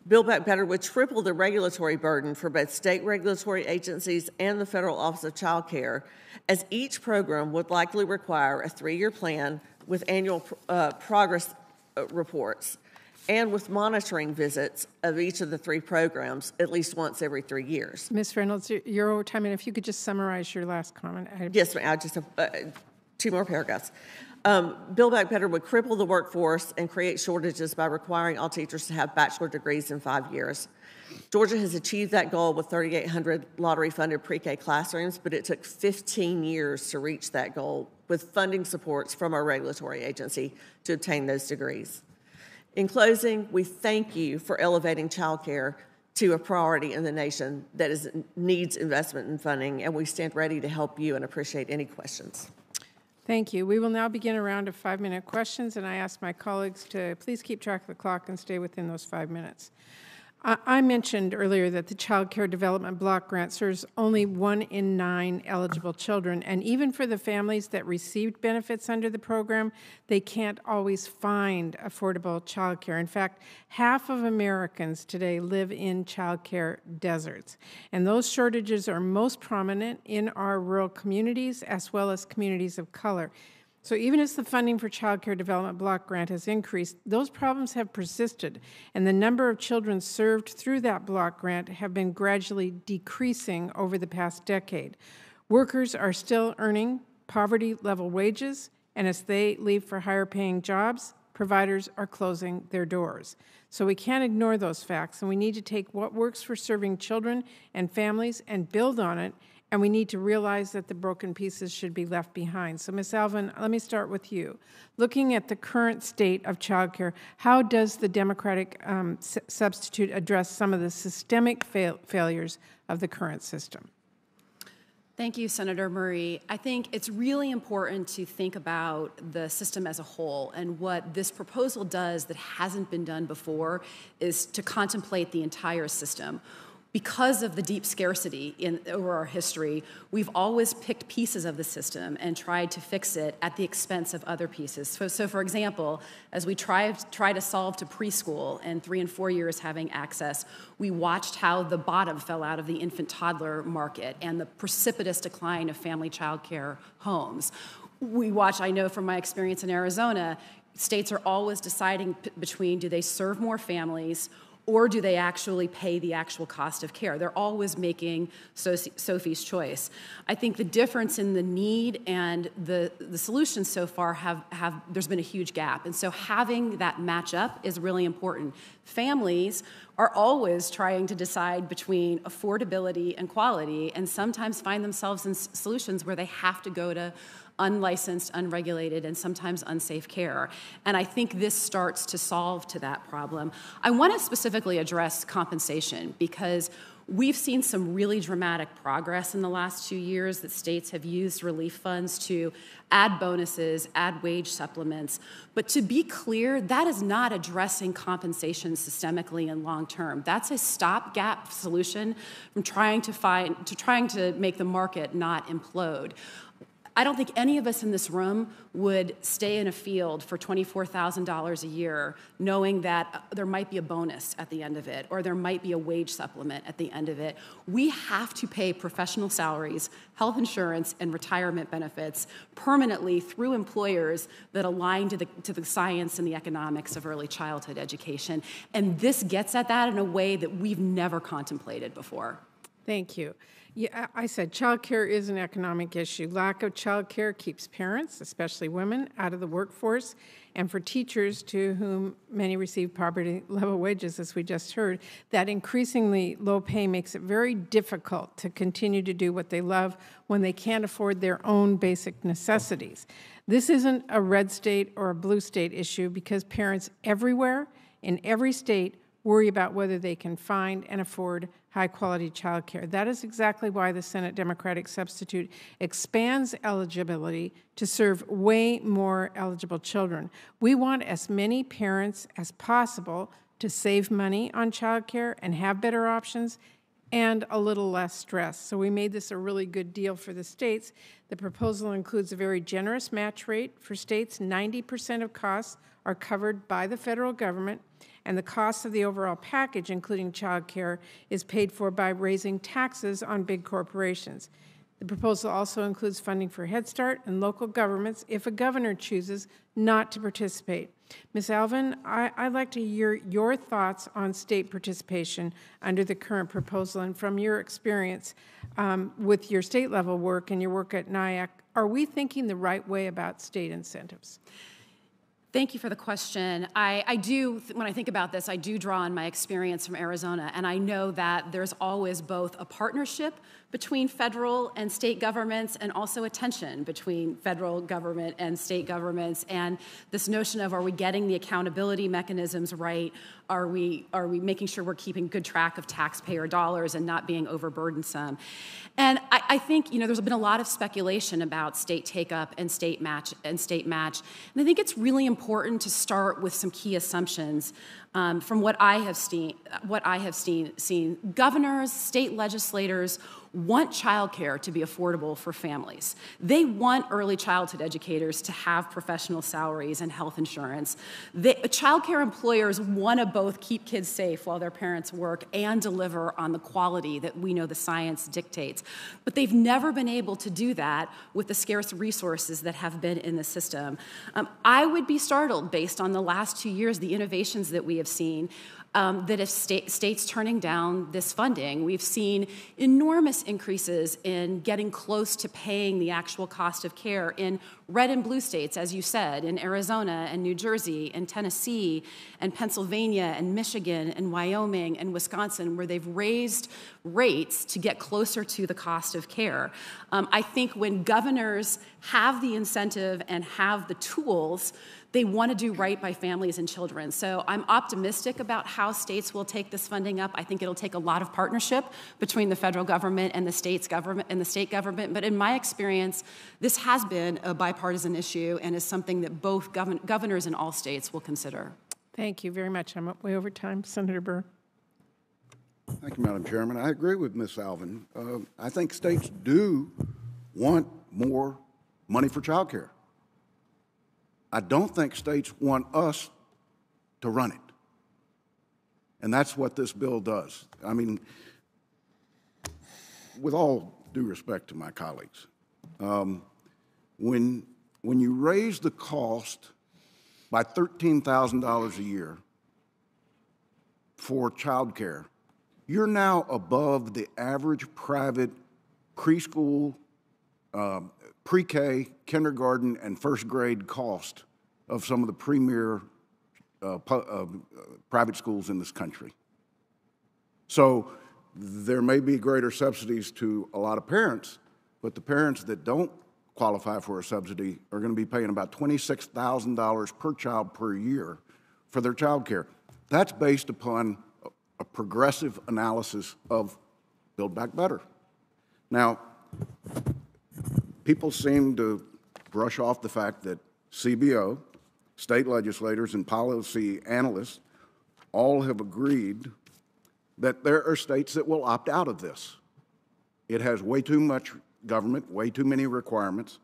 Build Back Better would triple the regulatory burden for both state regulatory agencies and the Federal Office of Child Care, as each program would likely require a 3-year plan with annual progress reports and with monitoring visits of each of the 3 programs at least once every 3 years. Ms. Reynolds, you're over time, and if you could just summarize your last comment. Yes, ma'am. I just have 2 more paragraphs. Build Back Better would cripple the workforce and create shortages by requiring all teachers to have bachelor degrees in 5 years. Georgia has achieved that goal with 3,800 lottery-funded pre-K classrooms, but it took 15 years to reach that goal with funding supports from our regulatory agency to obtain those degrees. In closing, we thank you for elevating childcare to a priority in the nation that needs investment and funding, and we stand ready to help you and appreciate any questions. Thank you. We will now begin a round of 5-minute questions, and I ask my colleagues to please keep track of the clock and stay within those 5 minutes. I mentioned earlier that the Child Care Development Block Grant serves only 1 in 9 eligible children, and even for the families that received benefits under the program, they can't always find affordable child care. In fact, half of Americans today live in child care deserts, and those shortages are most prominent in our rural communities as well as communities of color. So even as the funding for Child Care Development Block Grant has increased, those problems have persisted, and the number of children served through that block grant have been gradually decreasing over the past decade. Workers are still earning poverty-level wages, and as they leave for higher-paying jobs, providers are closing their doors. So we can't ignore those facts, and we need to take what works for serving children and families and build on it. And we need to realize that the broken pieces should be left behind. So, Ms. Alvin, let me start with you. Looking at the current state of childcare, how does the Democratic substitute address some of the systemic failures of the current system? Thank you, Senator Murray. I think it's really important to think about the system as a whole, and what this proposal does that hasn't been done before is to contemplate the entire system. Because of the deep scarcity over our history, we've always picked pieces of the system and tried to fix it at the expense of other pieces. So for example, as we try to solve to preschool and 3 and 4 years having access, we watched how the bottom fell out of the infant toddler market and the precipitous decline of family child care homes. We watch, I know from my experience in Arizona, states are always deciding between do they serve more families or do they actually pay the actual cost of care? They're always making Sophie's choice. I think the difference in the need and the solutions so far there's been a huge gap. And so having that match up is really important. Families are always trying to decide between affordability and quality, and sometimes find themselves in solutions where they have to go to unlicensed, unregulated, and sometimes unsafe care. And I think this starts to solve to that problem. I want to specifically address compensation because we've seen some really dramatic progress in the last 2 years that states have used relief funds to add bonuses, add wage supplements. But to be clear, that is not addressing compensation systemically and long term. That's a stopgap solution from trying to make the market not implode. I don't think any of us in this room would stay in a field for $24,000 a year knowing that there might be a bonus at the end of it, or there might be a wage supplement at the end of it. We have to pay professional salaries, health insurance, and retirement benefits permanently through employers that align to the science and the economics of early childhood education. And this gets at that in a way that we've never contemplated before. Thank you. Yeah, I said childcare is an economic issue. Lack of childcare keeps parents, especially women, out of the workforce. And for teachers, to whom many receive poverty-level wages, as we just heard, that increasingly low pay makes it very difficult to continue to do what they love when they can't afford their own basic necessities. This isn't a red state or a blue state issue because parents everywhere, in every state, worry about whether they can find and afford high-quality childcare. That is exactly why the Senate Democratic substitute expands eligibility to serve way more eligible children. We want as many parents as possible to save money on childcare and have better options and a little less stress. So we made this a really good deal for the states. The proposal includes a very generous match rate for states. 90% of costs are covered by the federal government, and the cost of the overall package, including child care, is paid for by raising taxes on big corporations. The proposal also includes funding for Head Start and local governments if a governor chooses not to participate. Ms. Alvin, I'd like to hear your thoughts on state participation under the current proposal, and from your experience with your state-level work and your work at NIAC, are we thinking the right way about state incentives? Thank you for the question. I do, when I think about this, I do draw on my experience from Arizona, and I know that there's always both a partnership between federal and state governments and also a tension between federal government and state governments, and this notion of, are we getting the accountability mechanisms right? Are we making sure we're keeping good track of taxpayer dollars and not being overburdensome? And I think, there's been a lot of speculation about state take-up and state match. And I think it's really important important to start with some key assumptions from what I have seen. Governors, state legislators want childcare to be affordable for families. They want early childhood educators to have professional salaries and health insurance. Childcare employers want to both keep kids safe while their parents work and deliver on the quality that we know the science dictates. But they've never been able to do that with the scarce resources that have been in the system. I would be startled, based on the last 2 years, the innovations that we have seen, that if states turning down this funding. We've seen enormous increases in getting close to paying the actual cost of care in red and blue states, as you said, in Arizona and New Jersey and Tennessee and Pennsylvania and Michigan and Wyoming and Wisconsin, where they've raised rates to get closer to the cost of care. I think when governors have the incentive and have the tools, they want to do right by families and children. So I'm optimistic about how states will take this funding up. I think it'll take a lot of partnership between the federal government and the state government. But in my experience, this has been a bipartisan issue and is something that both governors in all states will consider. Thank you very much. I'm way over time. Senator Burr. Thank you, Madam Chairman. I agree with Ms. Alvin. I think states do want more money for child care. I don't think states want us to run it. And that's what this bill does. I mean, with all due respect to my colleagues, when you raise the cost by $13,000 a year for child care, you're now above the average private preschool, pre-K, kindergarten, and first grade cost of some of the premier private schools in this country. So there may be greater subsidies to a lot of parents, but the parents that don't qualify for a subsidy are going to be paying about $26,000 per child per year for their child care. That's based upon a progressive analysis of Build Back Better. Now, people seem to brush off the fact that CBO, state legislators, and policy analysts all have agreed that there are states that will opt out of this. It has way too much government, way too many requirements.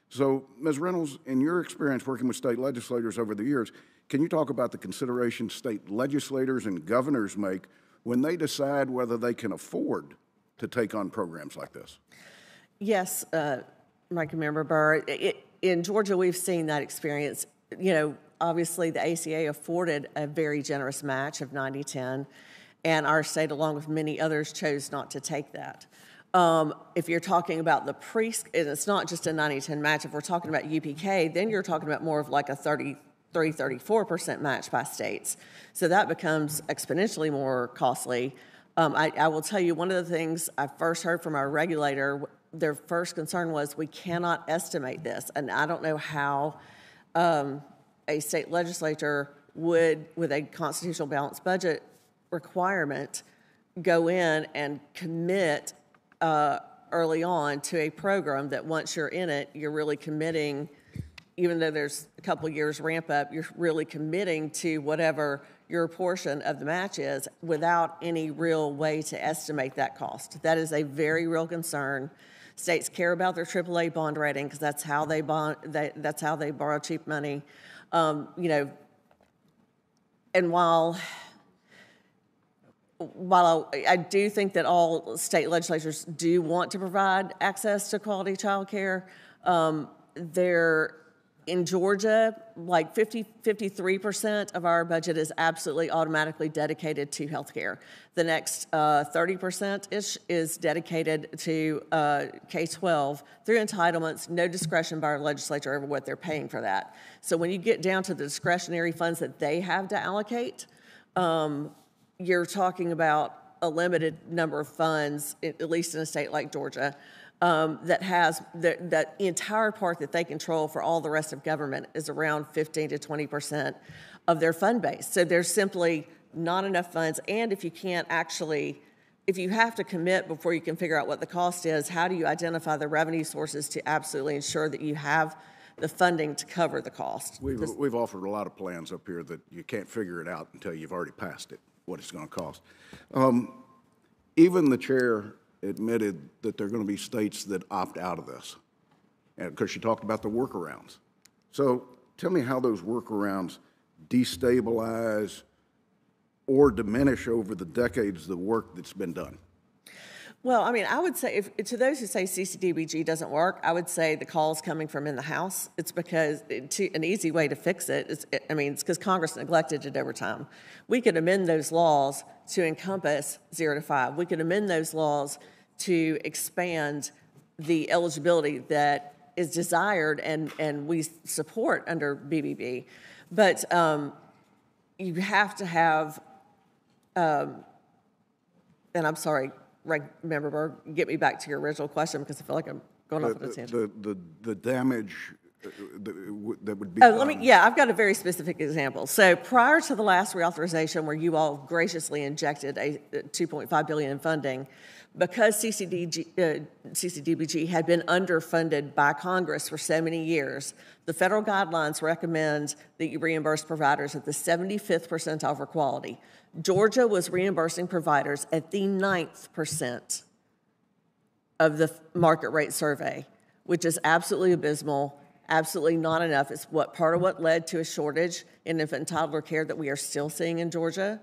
So, Ms. Reynolds, in your experience working with state legislators over the years, can you talk about the considerations state legislators and governors make when they decide whether they can afford to take on programs like this? Yes, Ranking Member Burr. In Georgia, we've seen that experience. You know, obviously the ACA afforded a very generous match of 90-10, and our state, along with many others, chose not to take that. If you're talking about the and it's not just a 90-10 match. If we're talking about UPK, then you're talking about more of like a 33-34% match by states. So that becomes exponentially more costly. I will tell you, one of the things I first heard from our regulator, their first concern was we cannot estimate this. And I don't know how a state legislature would, with a constitutional balanced budget requirement, go in and commit early on to a program that once you're in it, you're really committing, even though there's a couple of years ramp up, you're really committing to whatever your portion of the match is without any real way to estimate that cost. That is a very real concern. States care about their AAA bond rating because that's how they that's how they borrow cheap money. You know, and while I do think that all state legislatures do want to provide access to quality child care, in Georgia, like 53% of our budget is absolutely automatically dedicated to health care. The next 30%-ish is dedicated to K-12 through entitlements, no discretion by our legislature over what they're paying for that. So when you get down to the discretionary funds that they have to allocate, you're talking about a limited number of funds, at least in a state like Georgia, that has that entire part that they control for all the rest of government is around 15 to 20% of their fund base. So there's simply not enough funds. And if you can't actually, if you have to commit before you can figure out what the cost is, how do you identify the revenue sources to absolutely ensure that you have the funding to cover the cost. We've offered a lot of plans up here that you can't figure it out until you've already passed it, what it's going to cost. Even the chair admitted that there are going to be states that opt out of this, because she talked about the workarounds. So tell me how those workarounds destabilize or diminish over the decades the work that's been done. Well, I mean, I would say, to those who say CCDBG doesn't work, I would say the call is coming from in the House. It's because an easy way to fix it is, it's because Congress neglected it over time. We could amend those laws to encompass 0 to 5. We could amend those laws to expand the eligibility that is desired and we support under BBB. But you have to have, and I'm sorry, Member Burr, get me back to your original question because I feel like I'm going off on a tangent. The damage that would be I've got a very specific example. So prior to the last reauthorization where you all graciously injected a $2.5 billion in funding, because CCDBG had been underfunded by Congress for so many years, the federal guidelines recommend that you reimburse providers at the 75th percentile for quality. Georgia was reimbursing providers at the 9th percent of the market rate survey, which is absolutely abysmal, absolutely not enough. It's part of what led to a shortage in infant and toddler care that we are still seeing in Georgia.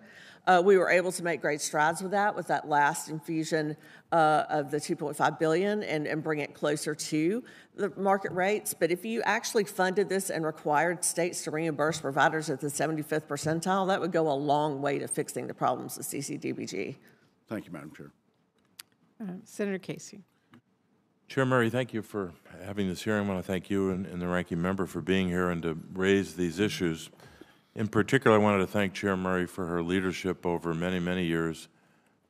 We were able to make great strides with that last infusion of the $2.5 billion and bring it closer to the market rates. But if you actually funded this and required states to reimburse providers at the 75th percentile, that would go a long way to fixing the problems of CCDBG. Thank you, Madam Chair. Senator Casey. Chair Murray, thank you for having this hearing. I want to thank you and the ranking member for being here and to raise these issues. In particular, I wanted to thank Chair Murray for her leadership over many, many years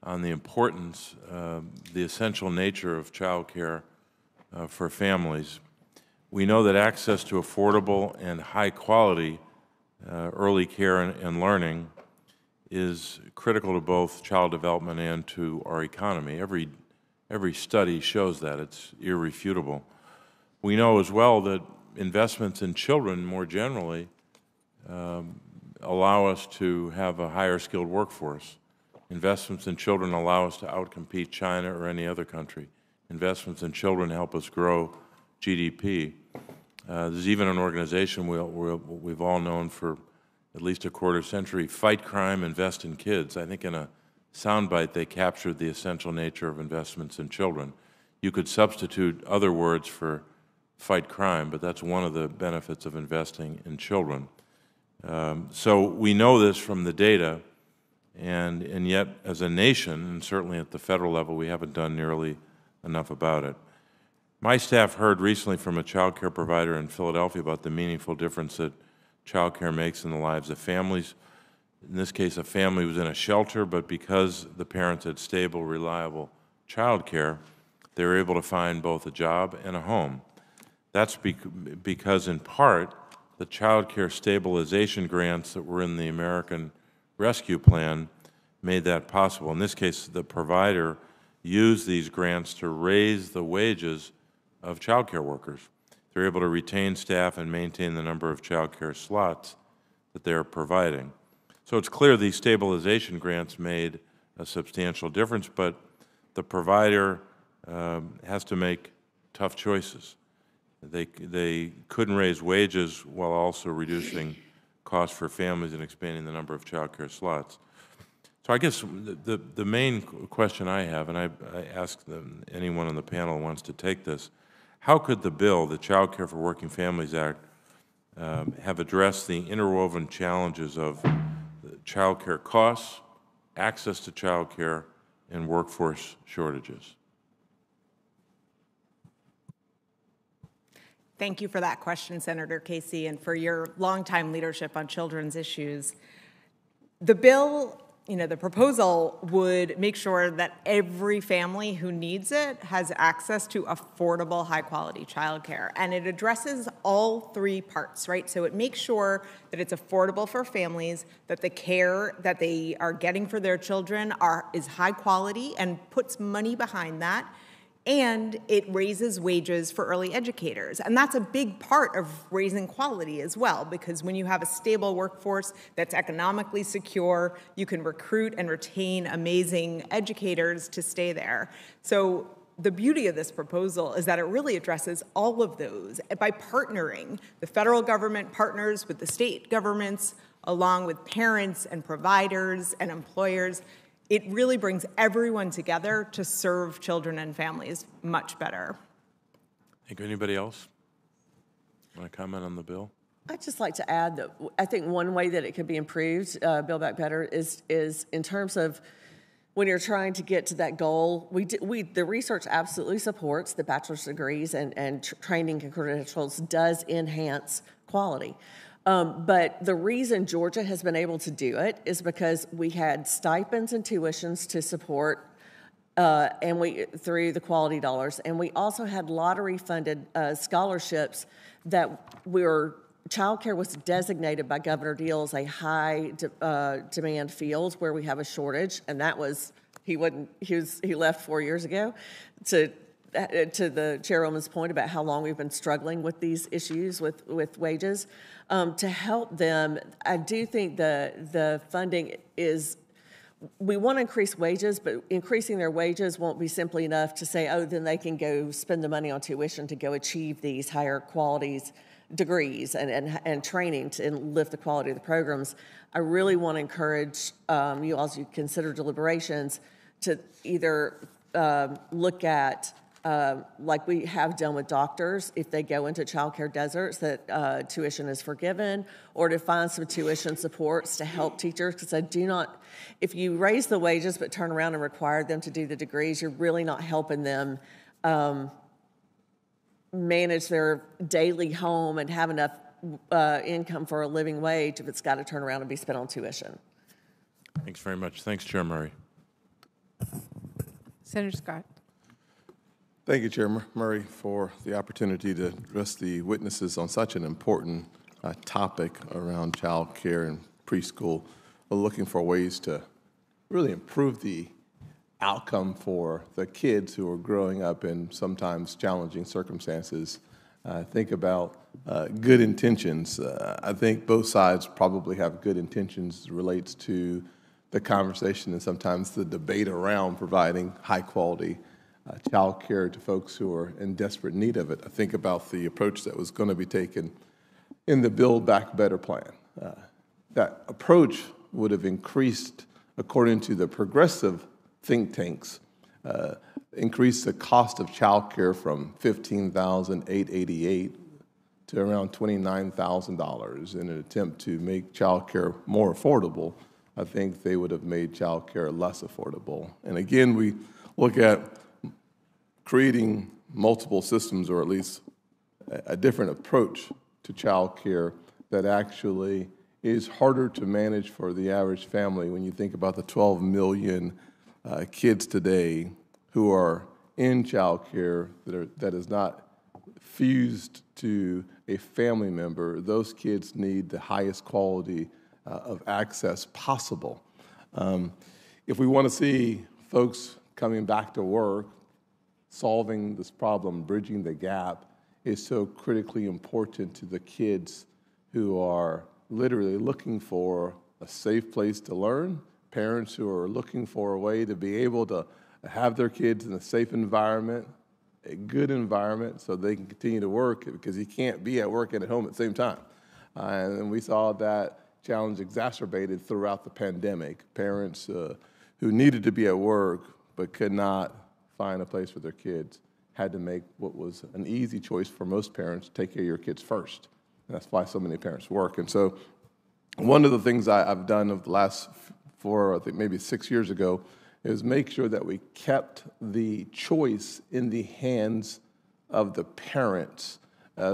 on the importance, the essential nature of child care for families. We know that access to affordable and high-quality early care and learning is critical to both child development and to our economy. Every study shows that. It's irrefutable. We know as well that investments in children more generally allow us to have a higher skilled workforce. Investments in children allow us to outcompete China or any other country. Investments in children help us grow GDP. There's even an organization we've all known for at least a quarter century, Fight Crime, Invest in Kids. I think in a soundbite they captured the essential nature of investments in children. You could substitute other words for fight crime, but that's one of the benefits of investing in children. So we know this from the data, and yet as a nation, and certainly at the federal level, we haven't done nearly enough about it. My staff heard recently from a child care provider in Philadelphia about the meaningful difference that child care makes in the lives of families. In this case, a family was in a shelter, but because the parents had stable, reliable child care, they were able to find both a job and a home. That's because, in part, the child care stabilization grants that were in the American Rescue Plan made that possible. In this case, the provider used these grants to raise the wages of child care workers. They're able to retain staff and maintain the number of child care slots that they're providing. So it's clear these stabilization grants made a substantial difference, but the provider has to make tough choices. They couldn't raise wages while also reducing costs for families and expanding the number of child care slots. So I guess the main question I have, and I ask anyone on the panel who wants to take this, how could the bill, the Child Care for Working Families Act, have addressed the interwoven challenges of child care costs, access to child care, and workforce shortages? Thank you for that question, Senator Casey, and for your longtime leadership on children's issues. The bill, the proposal would make sure that every family who needs it has access to affordable, high-quality childcare, and it addresses all three parts, right? So it makes sure that it's affordable for families, that the care that they are getting for their children is high quality and puts money behind that, And it raises wages for early educators. And that's a big part of raising quality as well, because when you have a stable workforce that's economically secure, you can recruit and retain amazing educators to stay there. So the beauty of this proposal is that it really addresses all of those by partnering. The federal government partners with the state governments, along with parents and providers and employers. It really brings everyone together to serve children and families much better. Thank you. Anybody else want to comment on the bill? I'd just like to add that I think one way that it could be improved, Build Back Better, is in terms of when you're trying to get to that goal. The research absolutely supports that bachelor's degrees and training and credentials does enhance quality. But the reason Georgia has been able to do it is because we had stipends and tuitions to support through the quality dollars, and we also had lottery-funded scholarships that child care was designated by Governor Deal as a high demand field where we have a shortage, and that was he left 4 years ago. To the chairwoman's point about how long we've been struggling with these issues with wages, to help them, I do think the funding is, we want to increase wages, but increasing their wages won't be simply enough to say, oh, then they can go spend the money on tuition to go achieve these higher qualities degrees and training to lift the quality of the programs. I really want to encourage you all, as you consider deliberations, to either look at like we have done with doctors, if they go into child care deserts, that tuition is forgiven, or to find some tuition supports to help teachers, because if you raise the wages but turn around and require them to do the degrees, you're really not helping them manage their daily home and have enough income for a living wage if it's got to turn around and be spent on tuition. Thanks very much. Thanks, Chair Murray. Senator Scott. Thank you, Chair Murray, for the opportunity to address the witnesses on such an important topic around child care and preschool. We're looking for ways to really improve the outcome for the kids who are growing up in sometimes challenging circumstances. Think about good intentions. I think both sides probably have good intentions as it relates to the conversation and sometimes the debate around providing high-quality child care to folks who are in desperate need of it. I think about the approach that was going to be taken in the Build Back Better plan. That approach would have increased, according to the progressive think tanks, increased the cost of child care from $15,888 to around $29,000 in an attempt to make child care more affordable. I think they would have made child care less affordable. And again, we look at creating multiple systems, or at least a different approach to child care that actually is harder to manage for the average family when you think about the 12 million kids today who are in child care that is not fused to a family member. Those kids need the highest quality of access possible. If we want to see folks coming back to work, solving this problem, bridging the gap, is so critically important to the kids who are literally looking for a safe place to learn, parents who are looking for a way to be able to have their kids in a safe environment, a good environment, so they can continue to work, because you can't be at work and at home at the same time. And we saw that challenge exacerbated throughout the pandemic. Parents who needed to be at work but could not find a place for their kids had to make what was an easy choice for most parents: take care of your kids first. And that's why so many parents work. And so one of the things I've done of the last 4, I think maybe 6 years ago, is make sure that we kept the choice in the hands of the parents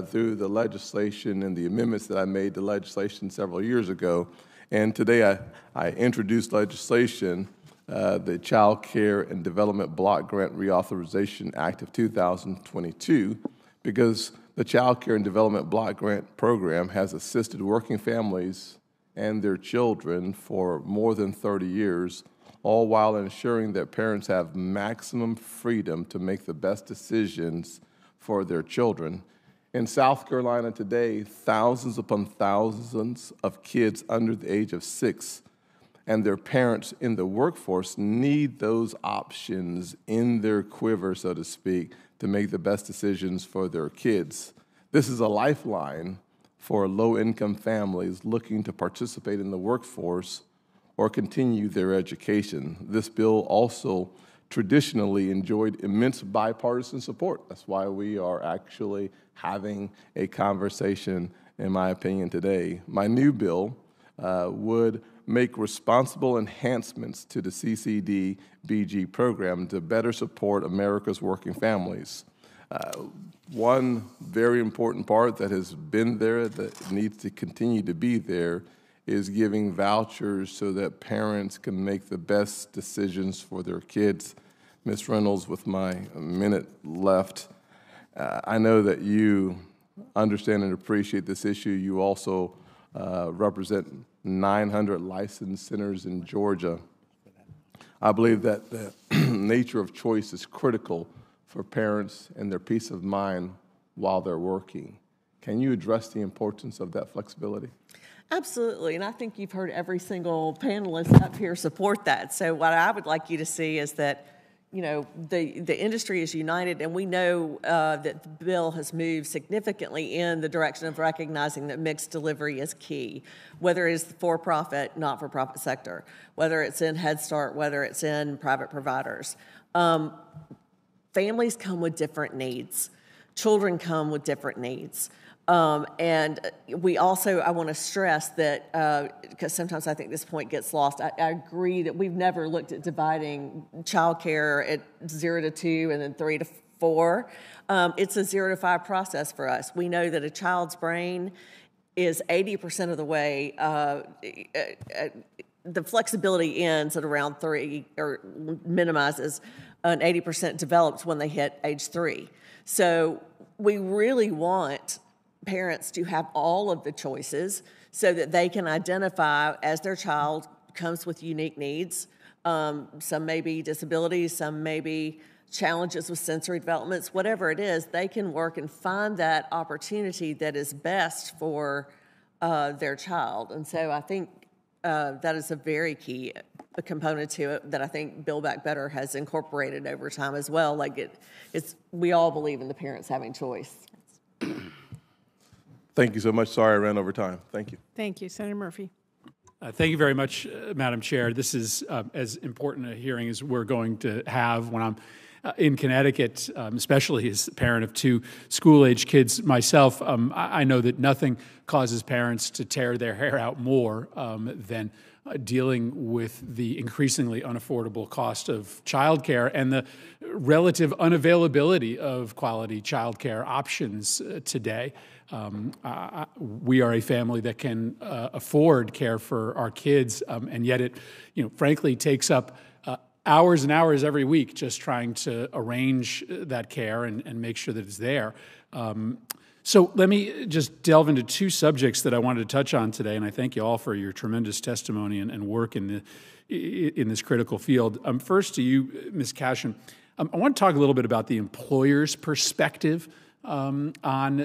through the legislation and the amendments that I made to legislation several years ago. And today I introduced legislation, the Childcare and Development Block Grant Reauthorization Act of 2022, because the Childcare and Development Block Grant Program has assisted working families and their children for more than 30 years all while ensuring that parents have maximum freedom to make the best decisions for their children. In South Carolina today, thousands upon thousands of kids under the age of 6 and their parents in the workforce need those options in their quiver, so to speak, to make the best decisions for their kids. This is a lifeline for low-income families looking to participate in the workforce or continue their education. This bill also traditionally enjoyed immense bipartisan support. That's why we are actually having a conversation, in my opinion, today. My new bill would make responsible enhancements to the CCD-BG program to better support America's working families. One very important part that has been there that needs to continue to be there is giving vouchers so that parents can make the best decisions for their kids. Ms. Reynolds, with my minute left, I know that you understand and appreciate this issue. You also represent 900 licensed centers in Georgia. I believe that the nature of choice is critical for parents and their peace of mind while they're working. Can you address the importance of that flexibility? Absolutely, and I think you've heard every single panelist up here support that. So what I would like you to see is that, you know, the industry is united, and we know that the bill has moved significantly in the direction of recognizing that mixed delivery is key, whether it's the for-profit, not-for-profit sector, whether it's in Head Start, whether it's in private providers. Families come with different needs. Children come with different needs. And we also, I want to stress that, because sometimes I think this point gets lost, I agree that we've never looked at dividing childcare at 0 to 2 and then 3 to 4. It's a 0 to 5 process for us. We know that a child's brain is 80% of the way, the flexibility ends at around 3, or minimizes, and 80% develops when they hit age 3. So we really want parents to have all of the choices so that they can identify as their child comes with unique needs. Some may be disabilities, some may be challenges with sensory developments, whatever it is, they can work and find that opportunity that is best for their child. And so I think that is a very key component to it that I think Build Back Better has incorporated over time as well. Like we all believe in the parents having choice. Thank you so much. Sorry I ran over time. Thank you. Thank you. Senator Murphy. Thank you very much, Madam Chair. This is as important a hearing as we're going to have when I'm in Connecticut, especially as a parent of 2 school-age kids myself. I know that nothing causes parents to tear their hair out more than dealing with the increasingly unaffordable cost of childcare and the relative unavailability of quality childcare options today. We are a family that can afford care for our kids, and yet it, frankly, takes up hours and hours every week just trying to arrange that care and make sure that it's there. So let me just delve into 2 subjects that I wanted to touch on today, and I thank you all for your tremendous testimony and work in this critical field. First to you, Ms. Cashion, I want to talk a little bit about the employer's perspective on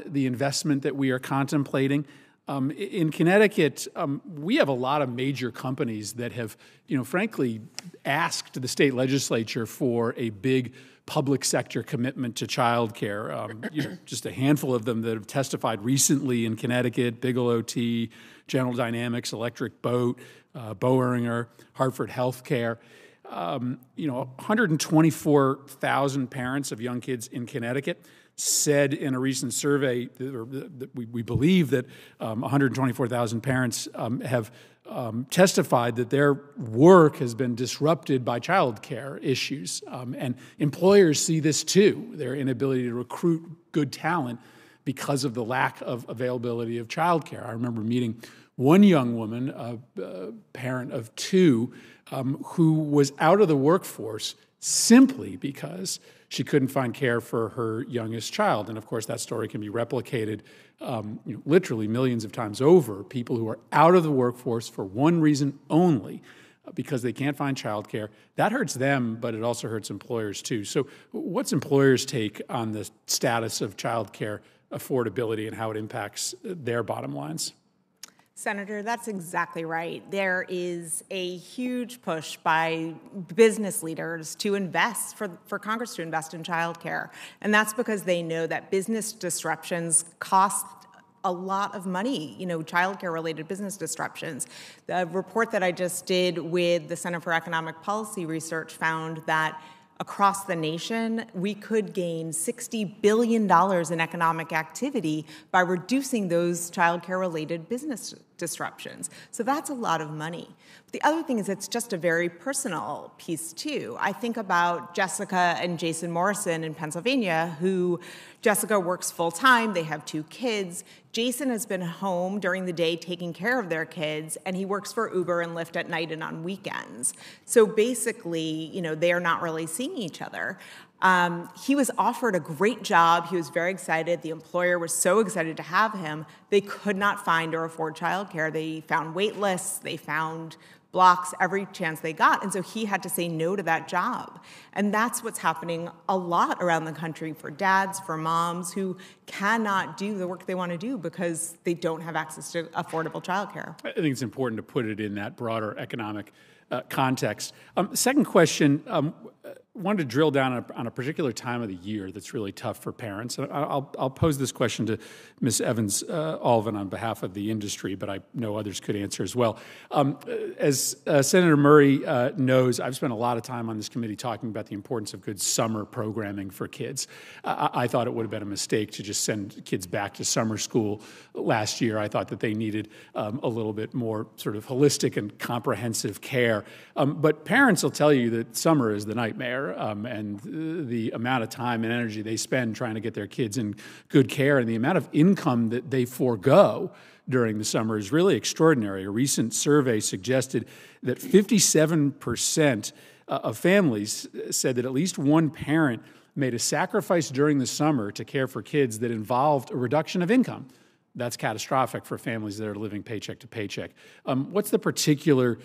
the investment that we are contemplating. In Connecticut, we have a lot of major companies that have, frankly, asked the state legislature for a big public sector commitment to childcare. Just a handful of them that have testified recently in Connecticut: Bigelow Tea, General Dynamics, Electric Boat, Boehringer, Hartford Healthcare. 124,000 parents of young kids in Connecticut said in a recent survey that we believe that 124,000 parents have testified that their work has been disrupted by child care issues. And employers see this too, their inability to recruit good talent because of the lack of availability of child care. I remember meeting one young woman, a parent of 2, who was out of the workforce simply because she couldn't find care for her youngest child. And of course, that story can be replicated literally millions of times over. People who are out of the workforce for one reason only, because they can't find childcare. That hurts them, but it also hurts employers too. So what's employers' take on the status of childcare affordability and how it impacts their bottom lines? Senator, that's exactly right. There is a huge push by business leaders to invest, for Congress to invest in childcare. And that's because they know that business disruptions cost a lot of money, childcare-related business disruptions. The report that I just did with the Center for Economic Policy Research found that across the nation, we could gain $60 billion in economic activity by reducing those childcare-related business disruptions. So that's a lot of money. But the other thing is it's just a very personal piece, too. I think about Jessica and Jason Morrison in Pennsylvania, who Jessica works full-time. They have 2 kids. Jason has been home during the day taking care of their kids, and he works for Uber and Lyft at night and on weekends. So basically, they are not really seeing each other. He was offered a great job. He was very excited. The employer was so excited to have him. They could not find or afford childcare. They found wait lists. They found blocks every chance they got. And so he had to say no to that job. And that's what's happening a lot around the country for dads, for moms who cannot do the work they want to do because they don't have access to affordable childcare. I think it's important to put it in that broader economic context. Second question, wanted to drill down on a particular time of the year that's really tough for parents. And I'll pose this question to Ms. Evans-Alvin on behalf of the industry, but I know others could answer as well. As Senator Murray knows, I've spent a lot of time on this committee talking about the importance of good summer programming for kids. I thought it would have been a mistake to just send kids back to summer school last year. I thought that they needed a little bit more sort of holistic and comprehensive care. But parents will tell you that summer is the nightmare, and the amount of time and energy they spend trying to get their kids in good care and the amount of income that they forego during the summer is really extraordinary. A recent survey suggested that 57% of families said that at least one parent made a sacrifice during the summer to care for kids that involved a reduction of income. That's catastrophic for families that are living paycheck to paycheck. What's the particular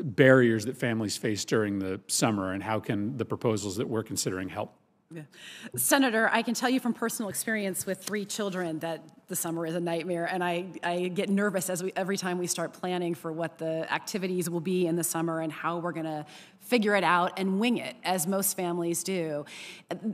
barriers that families face during the summer, and how can the proposals that we're considering help? Yeah. Senator, I can tell you from personal experience with 3 children that the summer is a nightmare, and I get nervous every time we start planning for what the activities will be in the summer and how we're going to figure it out and wing it, as most families do.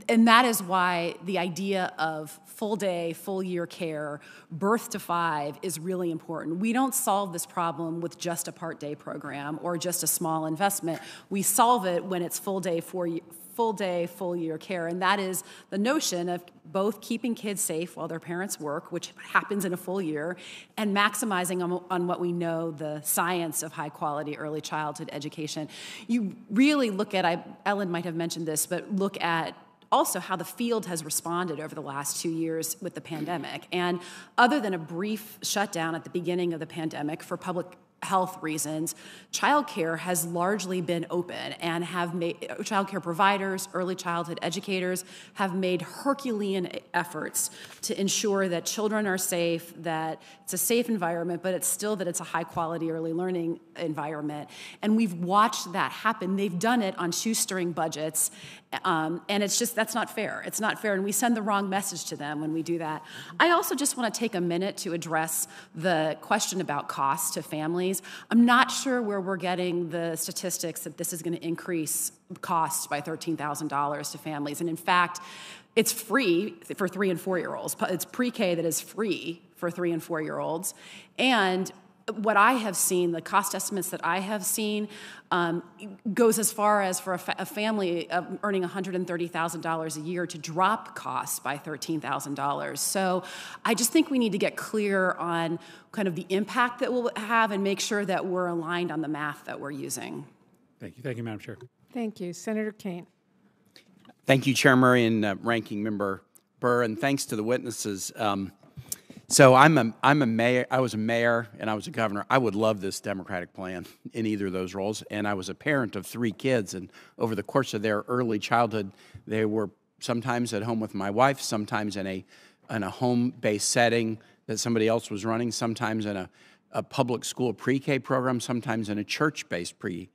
And that is why the idea of full day, full year care, birth to 5 is really important. We don't solve this problem with just a part day program or just a small investment. We solve it when it's full day, full year care, and that is the notion of both keeping kids safe while their parents work, which happens in a full year, and maximizing on what we know, the science of high quality early childhood education. You really look at, Ellen might have mentioned this, but look at also how the field has responded over the last 2 years with the pandemic. And other than a brief shutdown at the beginning of the pandemic for public health reasons, childcare has largely been open, and have made childcare providers, early childhood educators have made Herculean efforts to ensure that children are safe, that it's a safe environment, but it's still that it's a high quality early learning environment. And we've watched that happen. They've done it on shoestring budgets, and it's just, that's not fair. It's not fair, and we send the wrong message to them when we do that. I also just want to take a minute to address the question about costs to families. I'm not sure where we're getting the statistics that this is going to increase costs by $13,000 to families. And in fact, it's free for 3 and 4-year-olds. It's pre-K that is free for 3 and 4-year-olds. And what I have seen, the cost estimates that I have seen, goes as far as for a family earning $130,000 a year to drop costs by $13,000. So I just think we need to get clear on kind of the impact that we'll have and make sure that we're aligned on the math that we're using. Thank you. Thank you, Madam Chair. Thank you. Senator Kane. Thank you, Chair Murray and Ranking Member Burr, and thanks to the witnesses. So I'm a mayor. I was a mayor and I was a governor. I would love this Democratic plan in either of those roles. And I was a parent of 3 kids, and over the course of their early childhood, they were sometimes at home with my wife, sometimes in a home-based setting that somebody else was running, sometimes in a public school pre-K program, sometimes in a church-based pre-K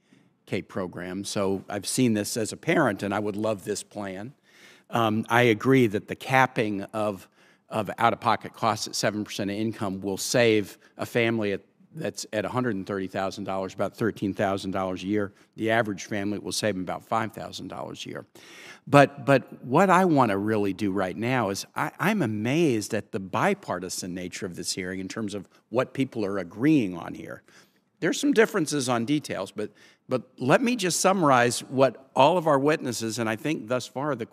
K program. So I've seen this as a parent, and I would love this plan. I agree that the capping of out-of-pocket costs at 7% of income will save a family that's at $130,000, about $13,000 a year. The average family will save them about $5,000 a year. But what I want to really do right now is I'm amazed at the bipartisan nature of this hearing in terms of what people are agreeing on here. There's some differences on details, but let me just summarize what all of our witnesses, and I think thus far the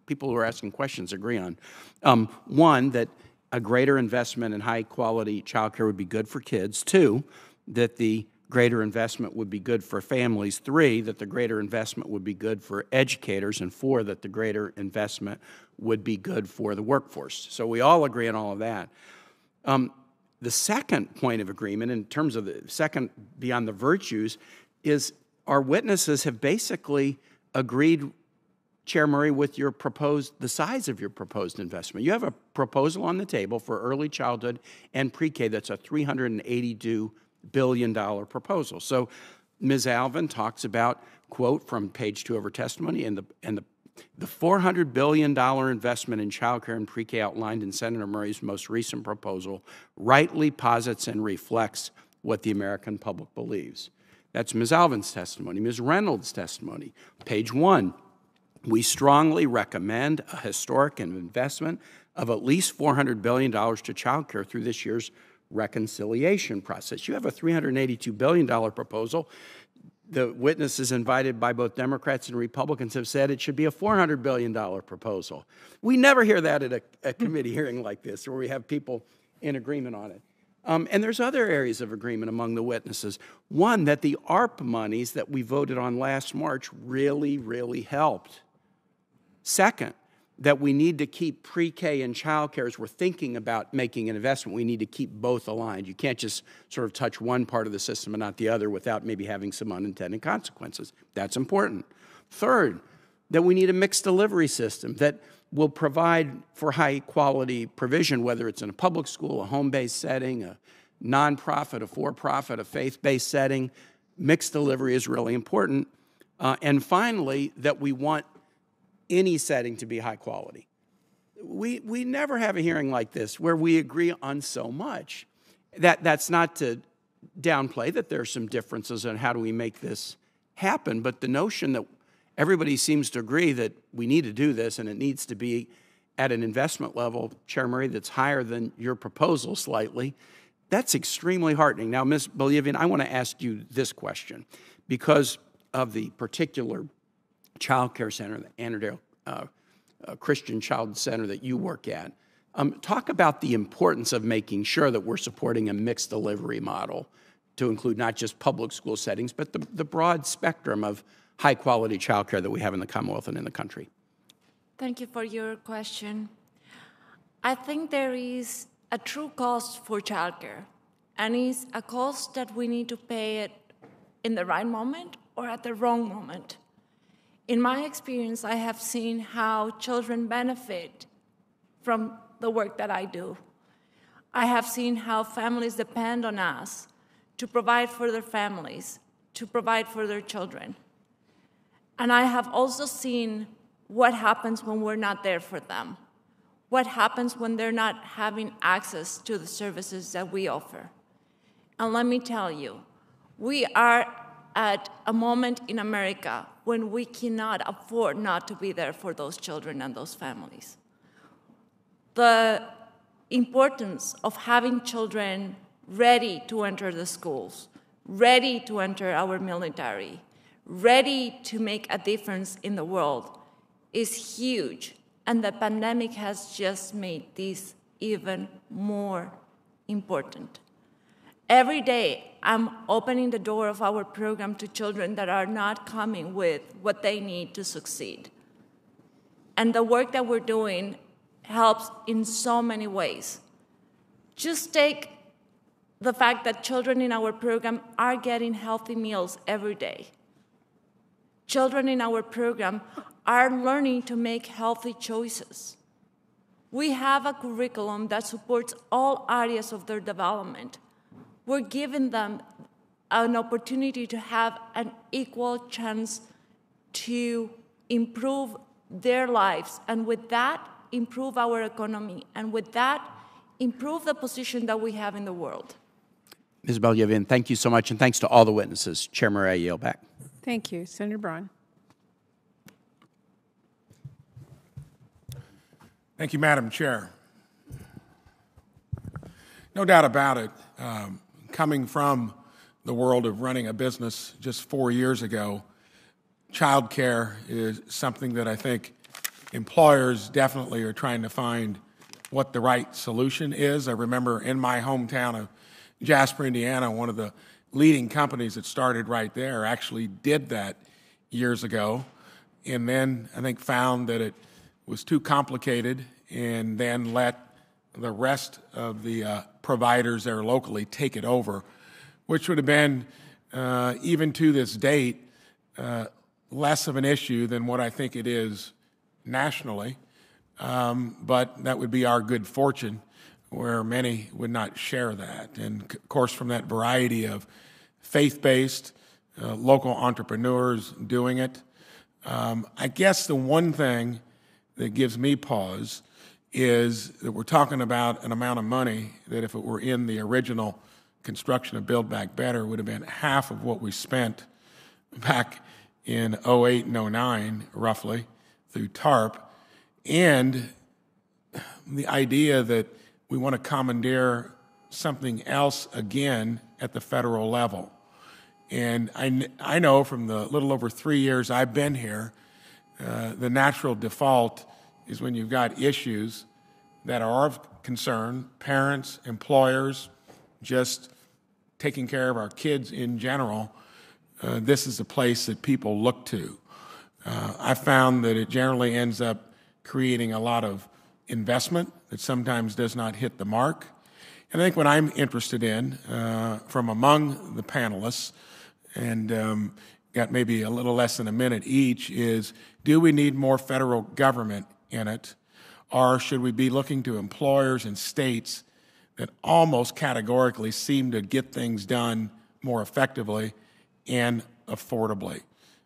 people who are asking questions, agree on. One, that a greater investment in high-quality childcare would be good for kids. Two, that the greater investment would be good for families. Three, that the greater investment would be good for educators. And four, that the greater investment would be good for the workforce. So we all agree on all of that. The second point of agreement, in terms of the second beyond the virtues, is our witnesses have basically agreed, Chair Murray, with the size of your proposed investment. You have a proposal on the table for early childhood and pre-K that's a $382 billion proposal. So Ms. Alvin talks about, quote, from page 2 of her testimony, and the $400 billion investment in childcare and pre-K outlined in Senator Murray's most recent proposal rightly posits and reflects what the American public believes. That's Ms. Alvin's testimony. Ms. Reynolds' testimony, page 1. We strongly recommend a historic investment of at least $400 billion to childcare through this year's reconciliation process. You have a $382 billion proposal. The witnesses invited by both Democrats and Republicans have said it should be a $400 billion proposal. We never hear that at a committee hearing like this, where we have people in agreement on it. And there's other areas of agreement among the witnesses. One, that the ARP monies that we voted on last March really, really helped. Second, that we need to keep pre-K and childcare, as we're thinking about making an investment, we need to keep both aligned. You can't just sort of touch one part of the system and not the other without maybe having some unintended consequences. That's important. Third, that we need a mixed delivery system that will provide for high-quality provision, whether it's in a public school, a home-based setting, a nonprofit, a for-profit, a faith-based setting. Mixed delivery is really important. And finally, that we want any setting to be high quality. We never have a hearing like this where we agree on so much. That's not to downplay that there are some differences on how do we make this happen, but the notion that everybody seems to agree that we need to do this and it needs to be at an investment level, Chair Murray, that's higher than your proposal slightly, that's extremely heartening. Now, Ms. Bolivian, I want to ask you this question. Because of the particular child care center, the Annandale Christian Child Center that you work at, talk about the importance of making sure that we're supporting a mixed delivery model to include not just public school settings, but the broad spectrum of high-quality child care that we have in the Commonwealth and in the country. Thank you for your question. I think there is a true cost for childcare, and it's a cost that we need to pay it in the right moment or at the wrong moment. In my experience, I have seen how children benefit from the work that I do. I have seen how families depend on us to provide for their families, to provide for their children. And I have also seen what happens when we're not there for them, what happens when they're not having access to the services that we offer. And let me tell you, we are at a moment in America when we cannot afford not to be there for those children and those families. The importance of having children ready to enter the schools, ready to enter our military, ready to make a difference in the world is huge, and the pandemic has just made this even more important. Every day, I'm opening the door of our program to children that are not coming with what they need to succeed. And the work that we're doing helps in so many ways. Just take the fact that children in our program are getting healthy meals every day. Children in our program are learning to make healthy choices. We have a curriculum that supports all areas of their development. We're giving them an opportunity to have an equal chance to improve their lives, and with that, improve our economy, and with that, improve the position that we have in the world. Ms. Balyevian, thank you so much, and thanks to all the witnesses. Chair Murray, I yield back. Thank you. Senator Braun. Thank you, Madam Chair. No doubt about it, coming from the world of running a business just 4 years ago, childcare is something that I think employers definitely are trying to find what the right solution is. I remember in my hometown of Jasper, Indiana, one of the leading companies that started right there actually did that years ago, and then I think found that it was too complicated and then let the rest of the providers there locally take it over, which would have been, even to this date, less of an issue than what I think it is nationally. But that would be our good fortune, where many would not share that. And of course, from that variety of faith-based, local entrepreneurs doing it, I guess the one thing that gives me pause is that we're talking about an amount of money that if it were in the original construction of Build Back Better would have been half of what we spent back in 08 and 09, roughly, through TARP. And the idea that we want to commandeer something else again at the federal level. And I know from the little over 3 years I've been here, the natural default is when you've got issues that are of concern, parents, employers, just taking care of our kids in general, this is a place that people look to. I found that it generally ends up creating a lot of investment that sometimes does not hit the mark. And I think what I'm interested in from among the panelists, and got maybe a little less than a minute each, is do we need more federal government in it, or should we be looking to employers and states that almost categorically seem to get things done more effectively and affordably?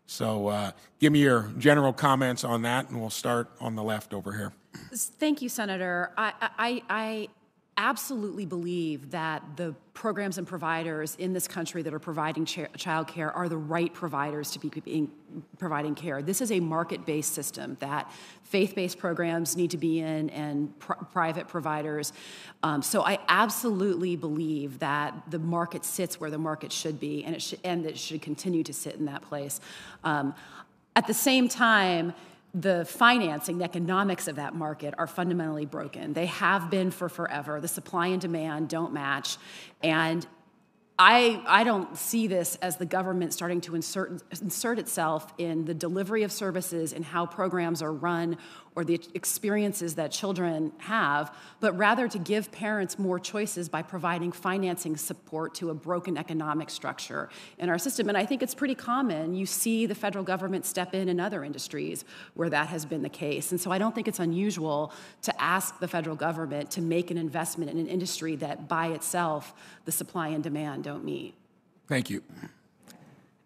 So give me your general comments on that, and we'll start on the left over here. Thank you, Senator. I absolutely believe that the programs and providers in this country that are providing child care are the right providers to be providing care. This is a market-based system that faith-based programs need to be in and private providers. So I absolutely believe that the market sits where the market should be, and it should continue to sit in that place. At the same time, the financing, the economics of that market are fundamentally broken. They have been for forever. The supply and demand don't match. And I don't see this as the government starting to insert itself in the delivery of services and how programs are run or the experiences that children have, but rather to give parents more choices by providing financing support to a broken economic structure in our system. And I think it's pretty common. You see the federal government step in other industries where that has been the case. And so I don't think it's unusual to ask the federal government to make an investment in an industry that by itself the supply and demand don't meet. Thank you.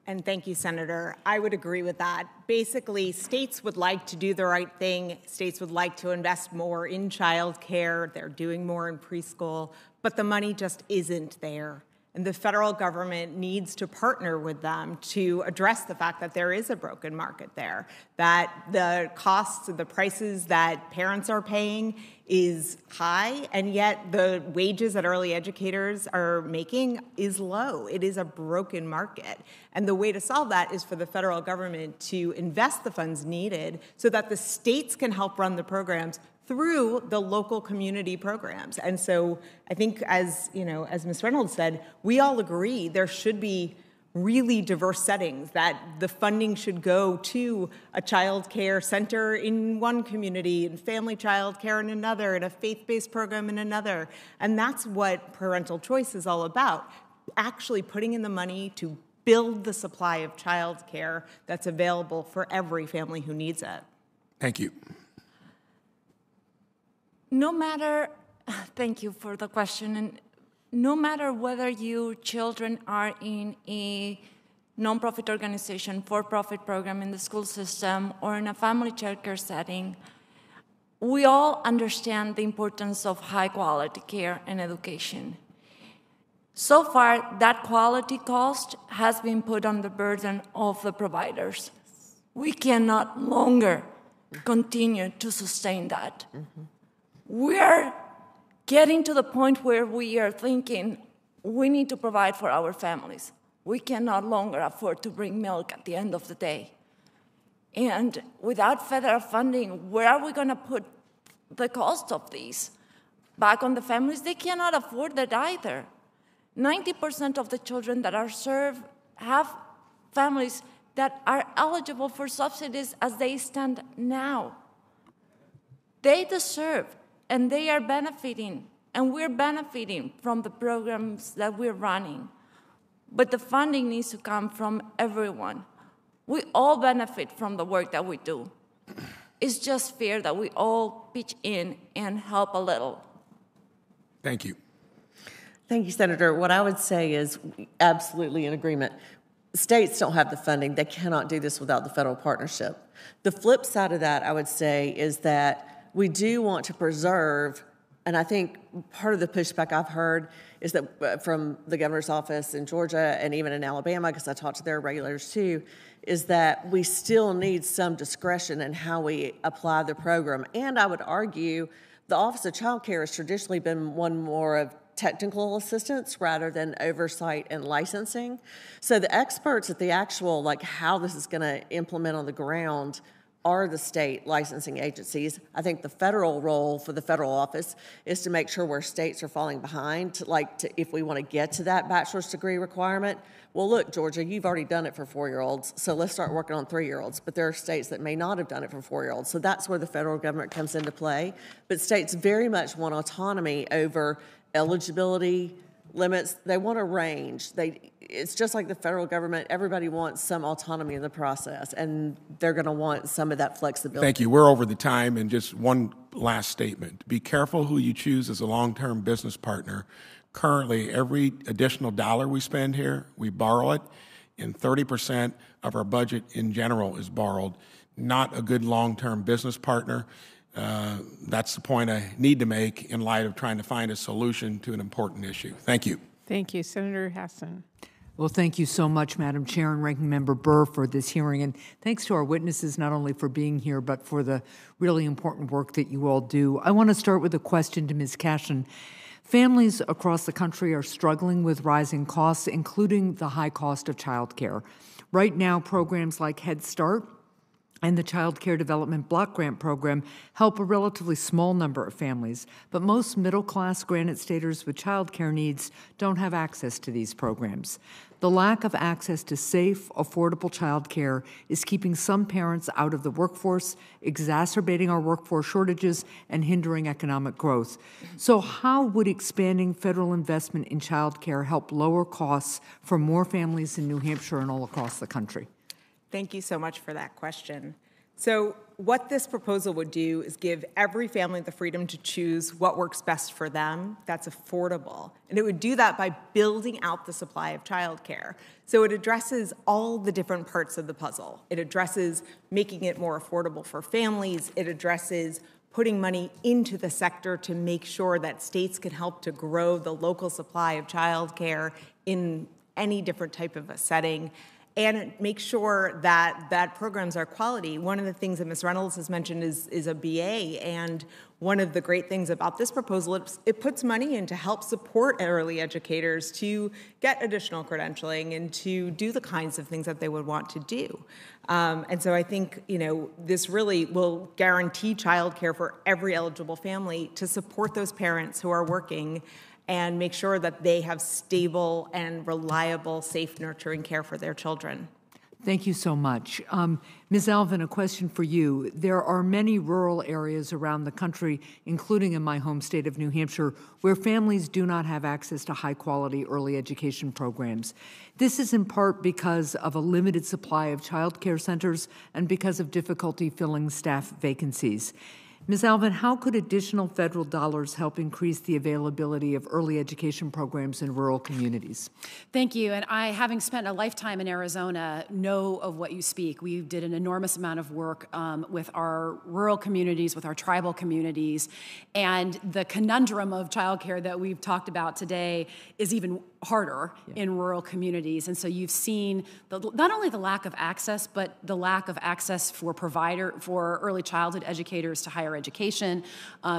And thank you, Senator. I would agree with that. Basically, states would like to do the right thing. States would like to invest more in child care. They're doing more in preschool, but the money just isn't there. And the federal government needs to partner with them to address the fact that there is a broken market there, that the costs, the prices that parents are paying is high, and yet the wages that early educators are making is low. It is a broken market. And the way to solve that is for the federal government to invest the funds needed so that the states can help run the programs through the local community programs. And so I think, as Ms. Reynolds said, we all agree there should be really diverse settings, that the funding should go to a child care center in one community, and family child care in another, and a faith-based program in another. And that's what parental choice is all about, actually putting in the money to build the supply of child care that's available for every family who needs it. Thank you. No matter, thank you for the question. And no matter whether your children are in a nonprofit organization, for-profit program in the school system, or in a family childcare setting, we all understand the importance of high-quality care and education. So far, that quality cost has been put on the burden of the providers. We cannot longer continue to sustain that. We are getting to the point where we are thinking we need to provide for our families. We cannot longer afford to bring milk at the end of the day. And without federal funding, where are we going to put the cost of these? Back on the families? They cannot afford that either. 90% of the children that are served have families that are eligible for subsidies as they stand now. They deserve, and they are benefiting, and we're benefiting from the programs that we're running. But the funding needs to come from everyone. We all benefit from the work that we do. It's just fair that we all pitch in and help a little. Thank you. Thank you, Senator. What I would say is absolutely in agreement. States don't have the funding. They cannot do this without the federal partnership. The flip side of that, I would say, is that we do want to preserve, and I think part of the pushback I've heard is that from the governor's office in Georgia and even in Alabama, because I talked to their regulators too, is that we still need some discretion in how we apply the program. And I would argue the Office of Child Care has traditionally been one more of technical assistance rather than oversight and licensing. So the experts at the actual, like how this is going to implement on the ground are the state licensing agencies. I think the federal role for the federal office is to make sure where states are falling behind, if we want to get to that bachelor's degree requirement. Well, look, Georgia, you've already done it for 4-year-olds, so let's start working on 3-year-olds. But there are states that may not have done it for 4-year-olds, so that's where the federal government comes into play. But states very much want autonomy over eligibility limits. They want a range. It's just like the federal government. Everybody wants some autonomy in the process, and they're going to want some of that flexibility. Thank you. We're over the time, and just one last statement. Be careful who you choose as a long-term business partner. Currently, every additional dollar we spend here, we borrow it, and 30% of our budget in general is borrowed. Not a good long-term business partner. That's the point I need to make in light of trying to find a solution to an important issue. Thank you. Thank you. Senator Hassan. Well, thank you so much, Madam Chair and Ranking Member Burr, for this hearing. And thanks to our witnesses, not only for being here, but for the really important work that you all do. I want to start with a question to Ms. Cashion. Families across the country are struggling with rising costs, including the high cost of childcare. Right now, programs like Head Start and the Child Care Development Block Grant Program help a relatively small number of families, but most middle-class granted staters with child care needs don't have access to these programs. The lack of access to safe, affordable child care is keeping some parents out of the workforce, exacerbating our workforce shortages, and hindering economic growth. So how would expanding federal investment in child care help lower costs for more families in New Hampshire and all across the country? Thank you so much for that question. So what this proposal would do is give every family the freedom to choose what works best for them that's affordable. And it would do that by building out the supply of childcare. So it addresses all the different parts of the puzzle. It addresses making it more affordable for families. It addresses putting money into the sector to make sure that states can help to grow the local supply of childcare in any different type of a setting, and make sure that programs are quality. One of the things that Ms. Reynolds has mentioned is a BA, and one of the great things about this proposal, it puts money in to help support early educators to get additional credentialing and to do the kinds of things that they would want to do. And so I think, this really will guarantee childcare for every eligible family to support those parents who are working and make sure that they have stable and reliable, safe, nurturing care for their children. Thank you so much. Ms. Alvin, a question for you. There are many rural areas around the country, including in my home state of New Hampshire, where families do not have access to high-quality early education programs. This is in part because of a limited supply of child care centers and because of difficulty filling staff vacancies. Ms. Alvin, how could additional federal dollars help increase the availability of early education programs in rural communities? Thank you. And I, having spent a lifetime in Arizona, know of what you speak. We did an enormous amount of work with our rural communities, with our tribal communities. And the conundrum of childcare that we've talked about today is even harder in rural communities. And so you've seen not only the lack of access, but the lack of access for early childhood educators to higher education.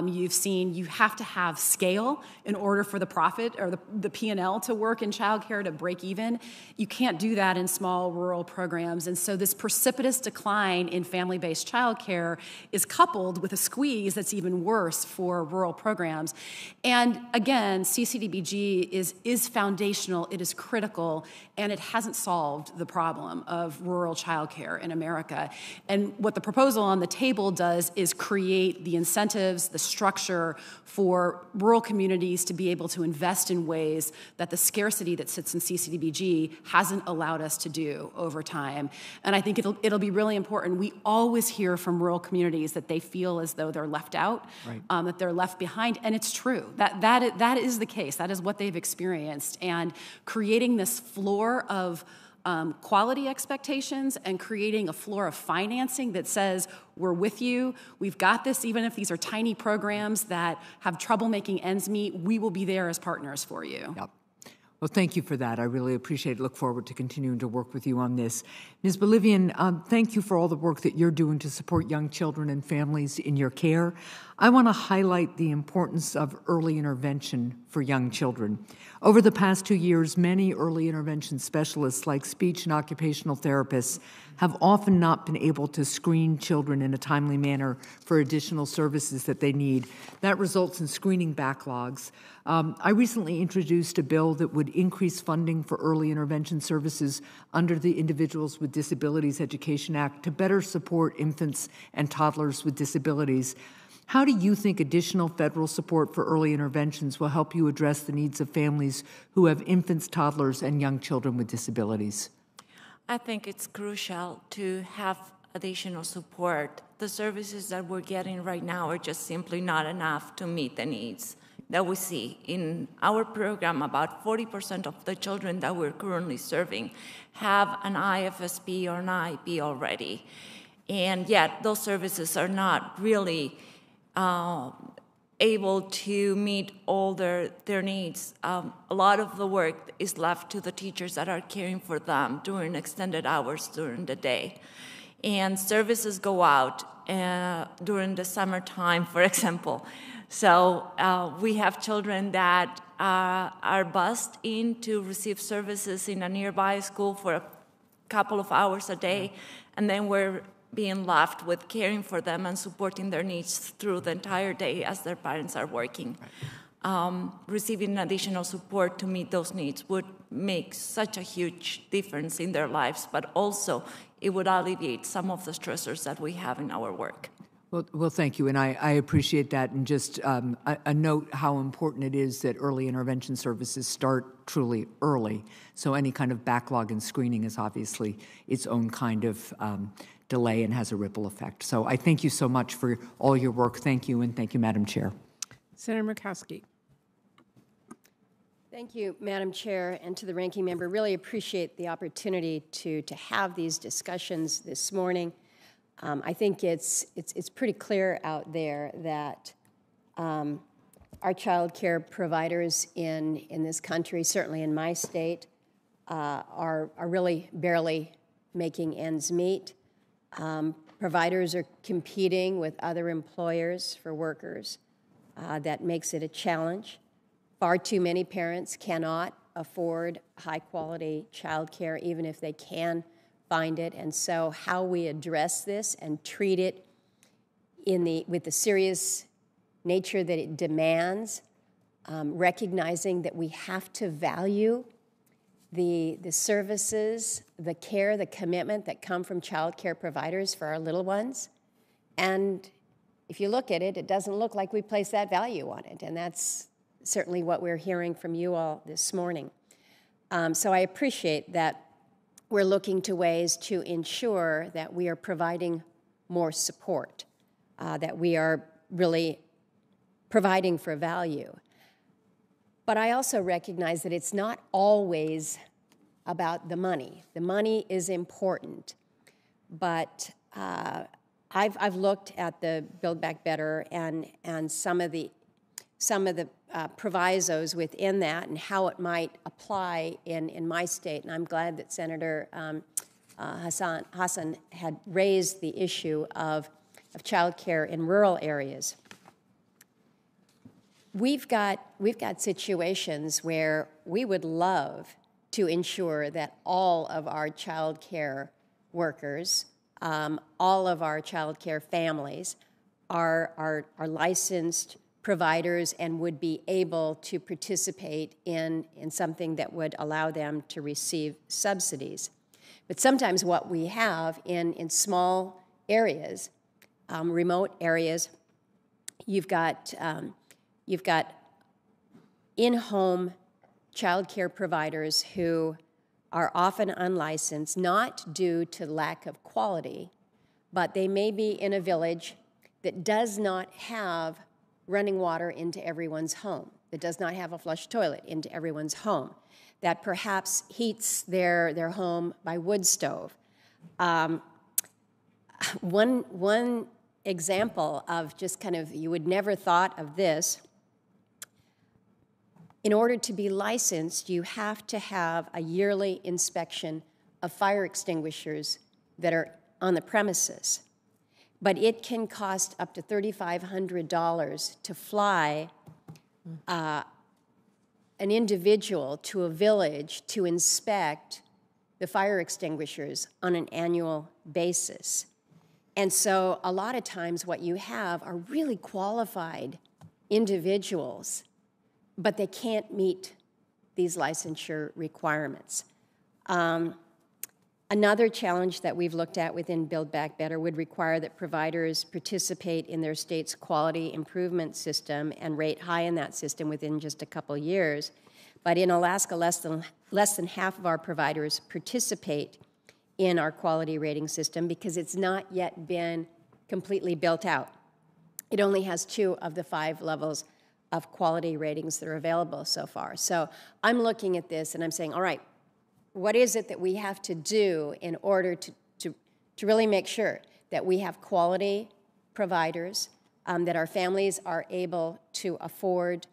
You've seen you have to have scale in order for the profit or the P&L to work in childcare to break even. You can't do that in small rural programs. And so this precipitous decline in family-based childcare is coupled with a squeeze that's even worse for rural programs. And again, CCDBG is foundational, it is critical, and it hasn't solved the problem of rural childcare in America. And what the proposal on the table does is create the incentives, the structure for rural communities to be able to invest in ways that the scarcity that sits in CCDBG hasn't allowed us to do over time. And I think it'll be really important. We always hear from rural communities that they feel as though they're left out, that they're left behind, and it's true. That is the case. That is what they've experienced. And creating this floor of quality expectations and creating a floor of financing that says, we're with you, we've got this, even if these are tiny programs that have trouble making ends meet, we will be there as partners for you. Yep. Well, thank you for that. I really appreciate it. Look forward to continuing to work with you on this. Ms. Bolivian, thank you for all the work that you're doing to support young children and families in your care. I want to highlight the importance of early intervention for young children. Over the past 2 years, many early intervention specialists like speech and occupational therapists have often not been able to screen children in a timely manner for additional services that they need. That results in screening backlogs. I recently introduced a bill that would increase funding for early intervention services under the Individuals with Disabilities Education Act to better support infants and toddlers with disabilities. How do you think additional federal support for early interventions will help you address the needs of families who have infants, toddlers, and young children with disabilities? I think it's crucial to have additional support. The services that we're getting right now are just simply not enough to meet the needs that we see. In our program, about 40% of the children that we're currently serving have an IFSP or an IEP already. And yet, those services are not really able to meet all their needs. A lot of the work is left to the teachers that are caring for them during extended hours during the day. And services go out during the summertime, for example. So we have children that are bused in to receive services in a nearby school for a couple of hours a day, and then we're being left with caring for them and supporting their needs through the entire day as their parents are working. Receiving additional support to meet those needs would make such a huge difference in their lives, but also it would alleviate some of the stressors that we have in our work. Well, thank you, and I appreciate that. And just a note how important it is that early intervention services start truly early. So any kind of backlog in screening is obviously its own kind of delay and has a ripple effect. So I thank you so much for all your work. Thank you, and thank you, Madam Chair. Senator Murkowski. Thank you, Madam Chair, and to the ranking member. Really appreciate the opportunity to have these discussions this morning. I think it's pretty clear out there that our child care providers in this country, certainly in my state, are really barely making ends meet. Providers are competing with other employers for workers. That makes it a challenge. Far too many parents cannot afford high-quality child care, even if they can find it. And so how we address this and treat it with the serious nature that it demands, recognizing that we have to value the services, the care, the commitment that come from child care providers for our little ones. And if you look at it, it doesn't look like we place that value on it. And that's certainly what we're hearing from you all this morning. So I appreciate that we're looking to ways to ensure that we are providing more support, that we are really providing for value. But I also recognize that it's not always about the money. The money is important, but I've looked at the Build Back Better and some of the provisos within that and how it might apply in my state, and I'm glad that Senator Hassan had raised the issue of childcare in rural areas. We've got situations where we would love to ensure that all of our child care workers, all of our child care families are licensed providers and would be able to participate in something that would allow them to receive subsidies. But sometimes what we have in small areas, remote areas, you've got in-home child care providers who are often unlicensed, not due to lack of quality, but they may be in a village that does not have running water into everyone's home, that does not have a flush toilet into everyone's home, that perhaps heats their home by wood stove. One example of just kind of, you would never thought of this, in order to be licensed, you have to have a yearly inspection of fire extinguishers that are on the premises. But it can cost up to $3,500 to fly an individual to a village to inspect the fire extinguishers on an annual basis. And so a lot of times what you have are really qualified individuals, but they can't meet these licensure requirements. Another challenge that we've looked at within Build Back Better would require that providers participate in their state's quality improvement system and rate high in that system within just a couple years. But in Alaska, less than half of our providers participate in our quality rating system because it's not yet been completely built out. It only has 2 of the 5 levels of quality ratings that are available so far. So I'm looking at this and I'm saying, all right, what is it that we have to do in order to really make sure that we have quality providers, that our families are able to afford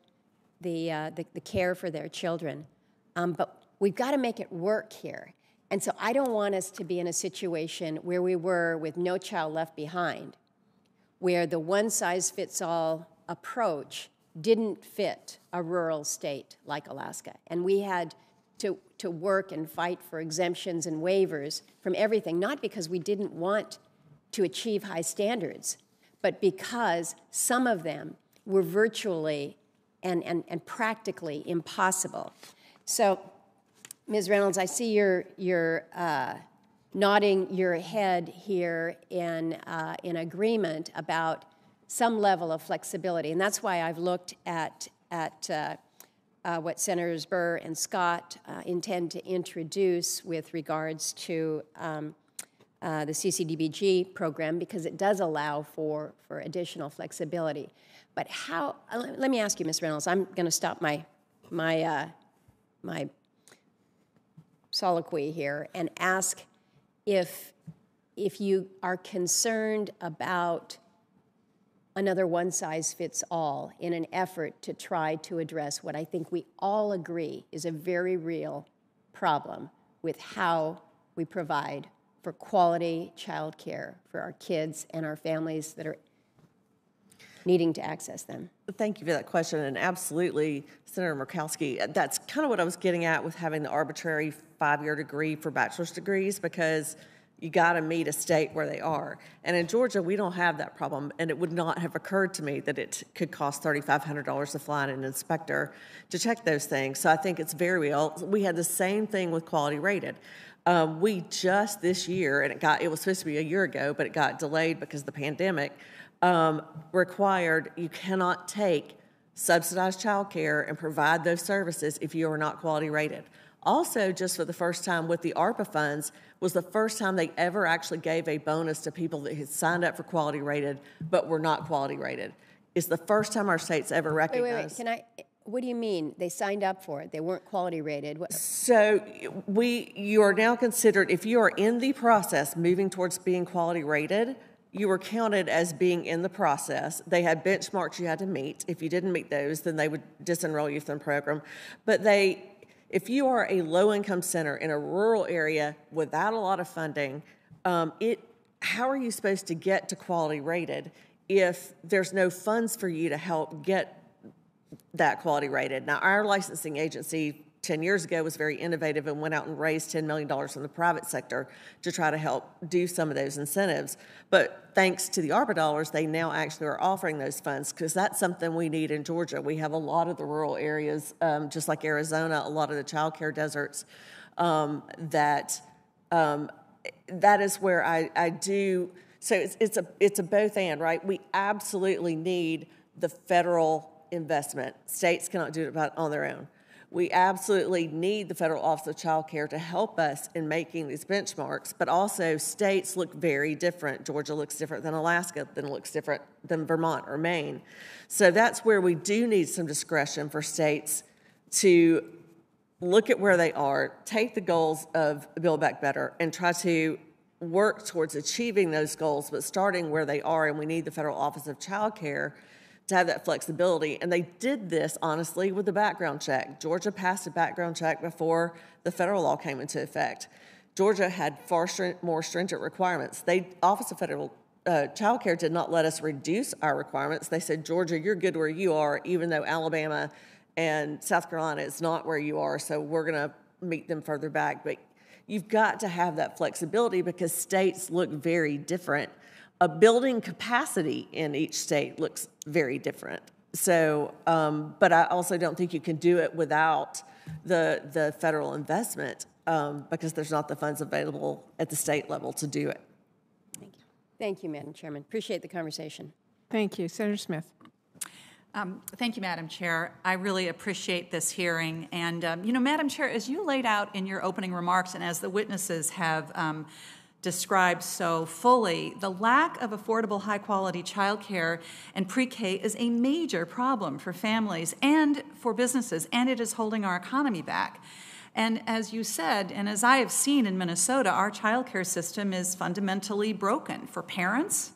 the care for their children? But we've got to make it work here. And so I don't want us to be in a situation where we were with No Child Left Behind, where the one-size-fits-all approach didn't fit a rural state like Alaska. And we had to work and fight for exemptions and waivers from everything, not because we didn't want to achieve high standards, but because some of them were virtually and practically impossible. So, Ms. Reynolds, I see you're nodding your head here in agreement about some level of flexibility, and that's why I've looked at what Senators Burr and Scott intend to introduce with regards to the CCDBG program, because it does allow for additional flexibility. But how? Let me ask you, Ms. Reynolds. I'm going to stop my soliloquy here and ask if you are concerned about another one-size-fits-all in an effort to try to address what I think we all agree is a very real problem with how we provide for quality child care for our kids and our families that are needing to access them. Thank you for that question, and absolutely, Senator Murkowski, that's kind of what I was getting at with having the arbitrary 5-year degree for bachelor's degrees, because you got to meet a state where they are. And in Georgia, we don't have that problem, and it would not have occurred to me that it could cost $3,500 to fly in an inspector to check those things. So I think it's very real. We had the same thing with quality rated. We just this year, and it was supposed to be a year ago, but it got delayed because of the pandemic, required you cannot take subsidized child care and provide those services if you are not quality rated. Also, just for the first time with the ARPA funds, was the first time they ever actually gave a bonus to people that had signed up for quality rated but were not quality rated. It's the first time our state's ever recognized. Wait. What do you mean? They signed up for it. They weren't quality rated. So you are now considered, if you are in the process moving towards being quality rated, you were counted as being in the process. They had benchmarks you had to meet. If you didn't meet those, then they would disenroll you from the program. But if you are a low-income center in a rural area without a lot of funding, how are you supposed to get to quality rated if there's no funds for you to help get that quality rated? Now, our licensing agency 10 years ago was very innovative and went out and raised $10 million from the private sector to try to help do some of those incentives. But thanks to the ARPA dollars, they now actually are offering those funds, because that's something we need in Georgia. We have a lot of the rural areas, just like Arizona, a lot of the child care deserts, that is where I do. So it's a both and, right? We absolutely need the federal investment. States cannot do it on their own. We absolutely need the Federal Office of Child Care to help us in making these benchmarks, but also states look very different. Georgia looks different than Alaska, then looks different than Vermont or Maine. So that's where we do need some discretion for states to look at where they are, take the goals of Build Back Better, and try to work towards achieving those goals, but starting where they are, and we need the Federal Office of Child Care to have that flexibility. And they did this, honestly, with the background check. Georgia passed a background check before the federal law came into effect. Georgia had far more stringent requirements. Office of Federal Child Care did not let us reduce our requirements. They said, Georgia, you're good where you are, even though Alabama and South Carolina is not where you are, so we're going to meet them further back. But you've got to have that flexibility because states look very different. A building capacity in each state looks very different. So, but I also don't think you can do it without the federal investment because there's not the funds available at the state level to do it. Thank you. Thank you, Madam Chairman. Appreciate the conversation. Thank you. Senator Smith. Thank you, Madam Chair. I really appreciate this hearing. And, Madam Chair, as you laid out in your opening remarks and as the witnesses have described so fully, the lack of affordable, high-quality childcare and pre-K is a major problem for families and for businesses, and it is holding our economy back. And as you said, and as I have seen in Minnesota, our childcare system is fundamentally broken for parents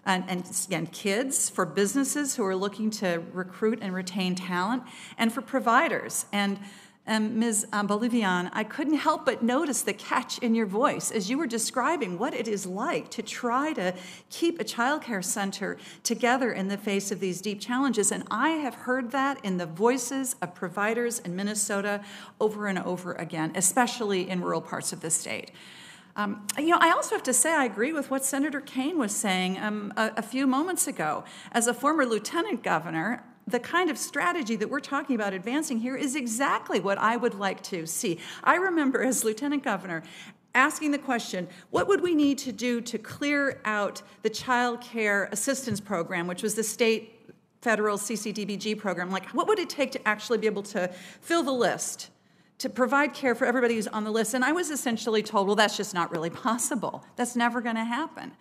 and kids, for businesses who are looking to recruit and retain talent, and for providers. And Ms. Bolivian, I couldn't help but notice the catch in your voice as you were describing what it is like to try to keep a child care center together in the face of these deep challenges. And I have heard that in the voices of providers in Minnesota over and over again, especially in rural parts of the state. I also have to say I agree with what Senator Kaine was saying a few moments ago. As a former lieutenant governor, the kind of strategy that we're talking about advancing here is exactly what I would like to see. I remember as lieutenant governor asking the question, what would we need to do to clear out the child care assistance program, which was the state federal CCDBG program? Like, what would it take to actually be able to fill the list, to provide care for everybody who's on the list? And I was essentially told, well, that's just not really possible. That's never going to happen.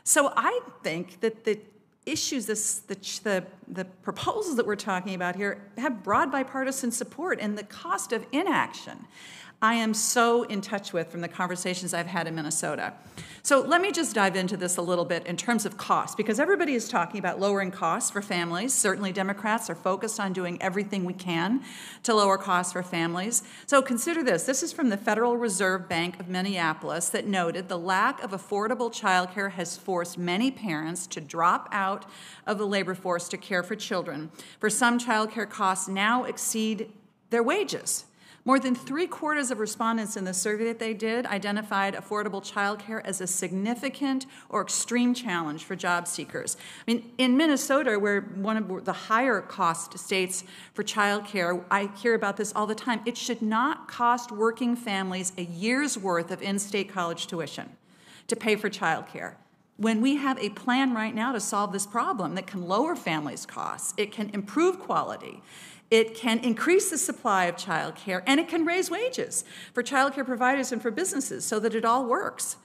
So I think that the issues, the proposals that we're talking about here have broad bipartisan support, and the cost of inaction I am so in touch with from the conversations I've had in Minnesota. So let me just dive into this a little bit in terms of cost, because everybody is talking about lowering costs for families. Certainly Democrats are focused on doing everything we can to lower costs for families. So consider this. This is from the Federal Reserve Bank of Minneapolis that noted the lack of affordable childcare has forced many parents to drop out of the labor force to care for children. For some, childcare costs now exceed their wages. More than 3/4 of respondents in the survey that they did identified affordable childcare as a significant or extreme challenge for job seekers. I mean, in Minnesota, we're one of the higher cost states for childcare. I hear about this all the time. It should not cost working families a year's worth of in-state college tuition to pay for childcare, when we have a plan right now to solve this problem that can lower families' costs, it can improve quality, it can increase the supply of childcare, and it can raise wages for childcare providers and for businesses so that it all works.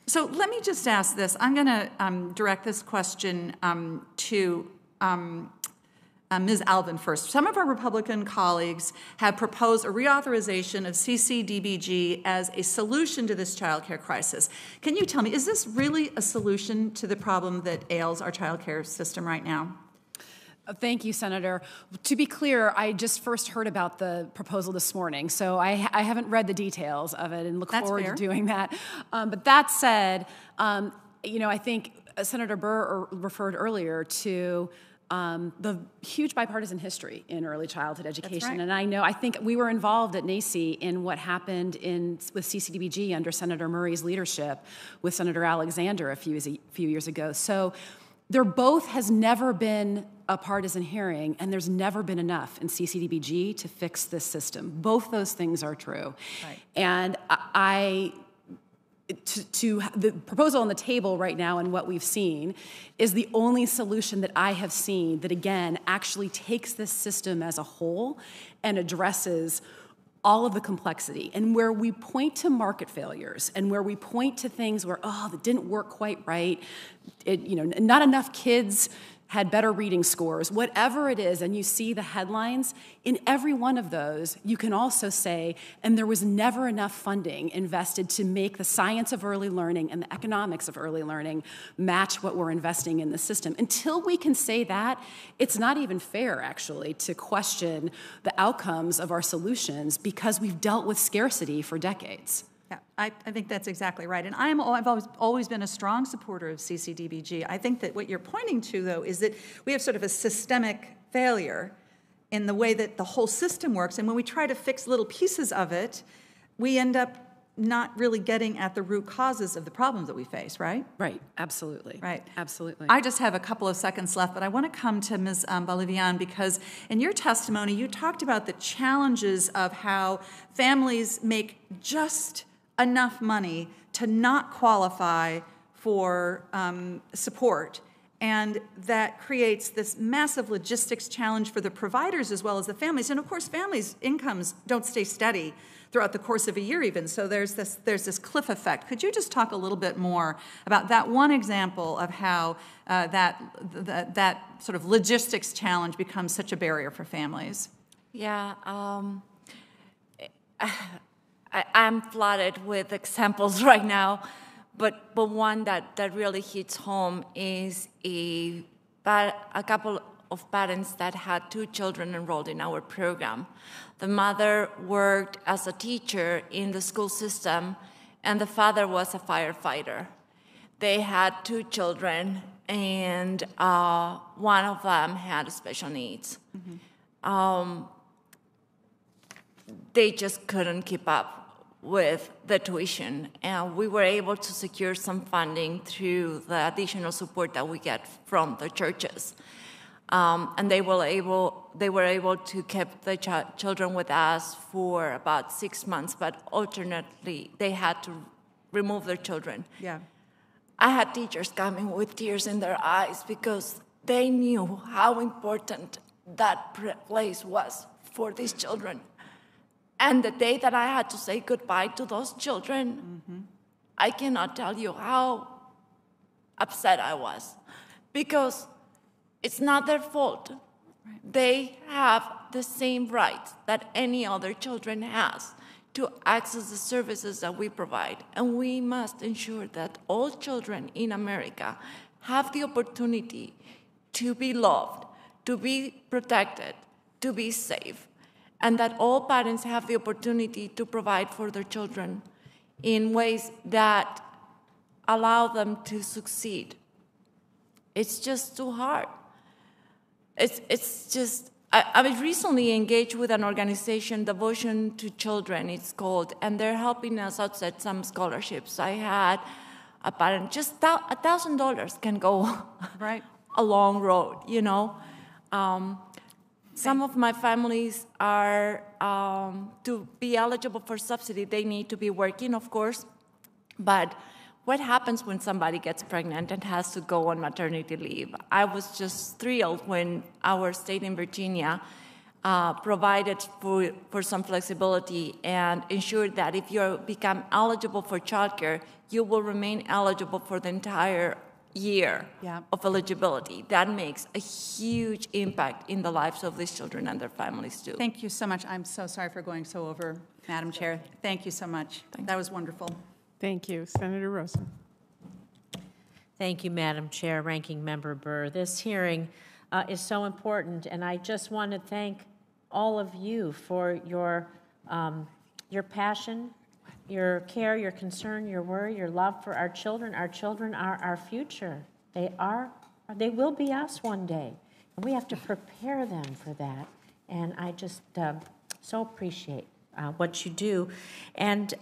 So let me just ask this. I'm going to direct this question to Ms. Alvin first. Some of our Republican colleagues have proposed a reauthorization of CCDBG as a solution to this child care crisis. Can you tell me, is this really a solution to the problem that ails our child care system right now? Thank you, Senator. To be clear, I just first heard about the proposal this morning, so I haven't read the details of it and look forward to doing that. But that said, I think Senator Burr referred earlier to the huge bipartisan history in early childhood education. That's right. And I think we were involved at NACCE in what happened with CCDBG under Senator Murray's leadership with Senator Alexander a few years ago. So there both has never been a partisan hearing, and there's never been enough in CCDBG to fix this system. Both those things are true. Right. And the proposal on the table right now and what we've seen is the only solution that I have seen that, again, actually takes this system as a whole and addresses all of the complexity. And where we point to market failures and where we point to things where, that didn't work quite right, not enough kids had better reading scores, whatever it is, and you see the headlines, in every one of those, you can also say, and there was never enough funding invested to make the science of early learning and the economics of early learning match what we're investing in the system. Until we can say that, it's not even fair, actually, to question the outcomes of our solutions because we've dealt with scarcity for decades. Yeah, I think that's exactly right. And I've always been a strong supporter of CCDBG. I think that what you're pointing to, though, is that we have sort of a systemic failure in the way that the whole system works. And when we try to fix little pieces of it, we end up not really getting at the root causes of the problems that we face, right? Right, absolutely. Right. Absolutely. I just have a couple of seconds left, but I want to come to Ms. Bolivian because in your testimony, you talked about the challenges of how families make just enough money to not qualify for support. And that creates this massive logistics challenge for the providers as well as the families. And of course, families' incomes don't stay steady throughout the course of a year even. So there's this cliff effect. Could you just talk a little bit more about that one example of how that sort of logistics challenge becomes such a barrier for families? Yeah. I'm flooded with examples right now, but one that really hits home is a couple of parents that had 2 children enrolled in our program. The mother worked as a teacher in the school system, and the father was a firefighter. They had 2 children, and one of them had special needs. Mm-hmm. They just couldn't keep up with the tuition, and we were able to secure some funding through the additional support that we get from the churches, and they were able to keep the children with us for about 6 months, but alternately they had to remove their children. Yeah, I had teachers coming with tears in their eyes because they knew how important that place was for these children. And the day that I had to say goodbye to those children, mm-hmm. I cannot tell you how upset I was, because it's not their fault. Right. They have the same rights that any other children has to access the services that we provide. And we must ensure that all children in America have the opportunity to be loved, to be protected, to be safe, and that all parents have the opportunity to provide for their children in ways that allow them to succeed. It's just too hard. It's just, I recently engaged with an organization, Devotion to Children, it's called, and they're helping us outset some scholarships. I had a parent, just $1,000 can go right. a long road, you know. Some of my families are, to be eligible for subsidy, they need to be working, of course. But what happens when somebody gets pregnant and has to go on maternity leave? I was just thrilled when our state in Virginia provided for some flexibility and ensured that if you become eligible for childcare, you will remain eligible for the entire year of eligibility. That makes a huge impact in the lives of these children and their families too. Thank you so much. I'm so sorry for going so over, Madam Chair. Thank you so much. That was wonderful. Thank you. Senator Rosen. Thank you, Madam Chair, Ranking Member Burr. This hearing is so important, and I just want to thank all of you for your passion, your care, your concern, your worry, your love for our children. Our children are our future. They will be us one day, and we have to prepare them for that. And I just so appreciate what you do. And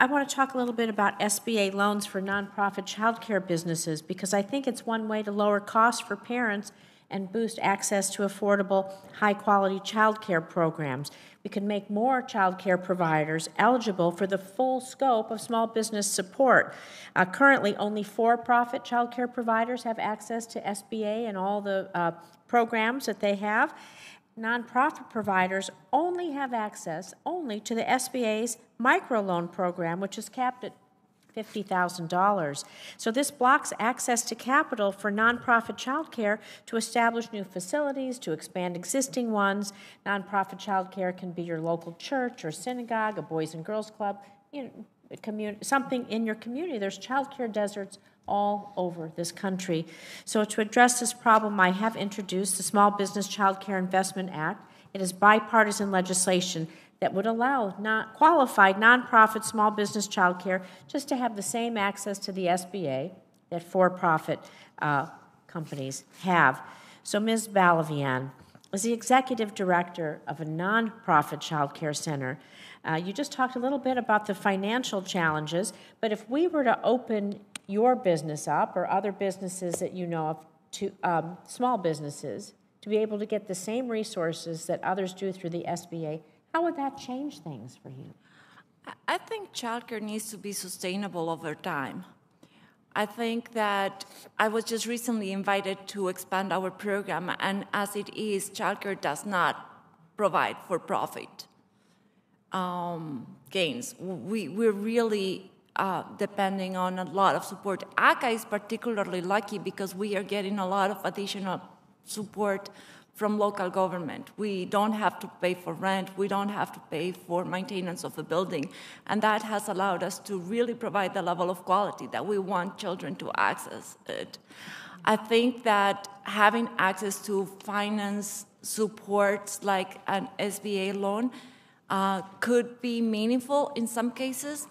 I want to talk a little bit about SBA loans for nonprofit childcare businesses, because I think it's one way to lower costs for parents and boost access to affordable, high-quality childcare programs. We can make more childcare providers eligible for the full scope of small business support. Currently, only for-profit childcare providers have access to SBA and all the programs that they have. Nonprofit providers only have access to the SBA's microloan program, which is capped at $50,000. So this blocks access to capital for nonprofit childcare to establish new facilities, to expand existing ones. Nonprofit childcare can be your local church or synagogue, a boys and girls club, something in your community. There's childcare deserts all over this country. So to address this problem, I have introduced the Small Business Child Care Investment Act. It is bipartisan legislation that would allow qualified nonprofit small business child care just to have the same access to the SBA that for-profit companies have. So Ms. Balavian, as the executive director of a nonprofit child care center, you just talked a little bit about the financial challenges, but if we were to open your business up or other businesses that you know of to small businesses to be able to get the same resources that others do through the SBA, how would that change things for you? I think childcare needs to be sustainable over time. I think that I was just recently invited to expand our program, and as it is, childcare does not provide for-profit gains. We're really depending on a lot of support. Yaka is particularly lucky because we are getting a lot of additional support from local government. We don't have to pay for rent, we don't have to pay for maintenance of the building, and that has allowed us to really provide the level of quality that we want children to access it. I think that having access to finance supports like an SBA loan could be meaningful in some cases,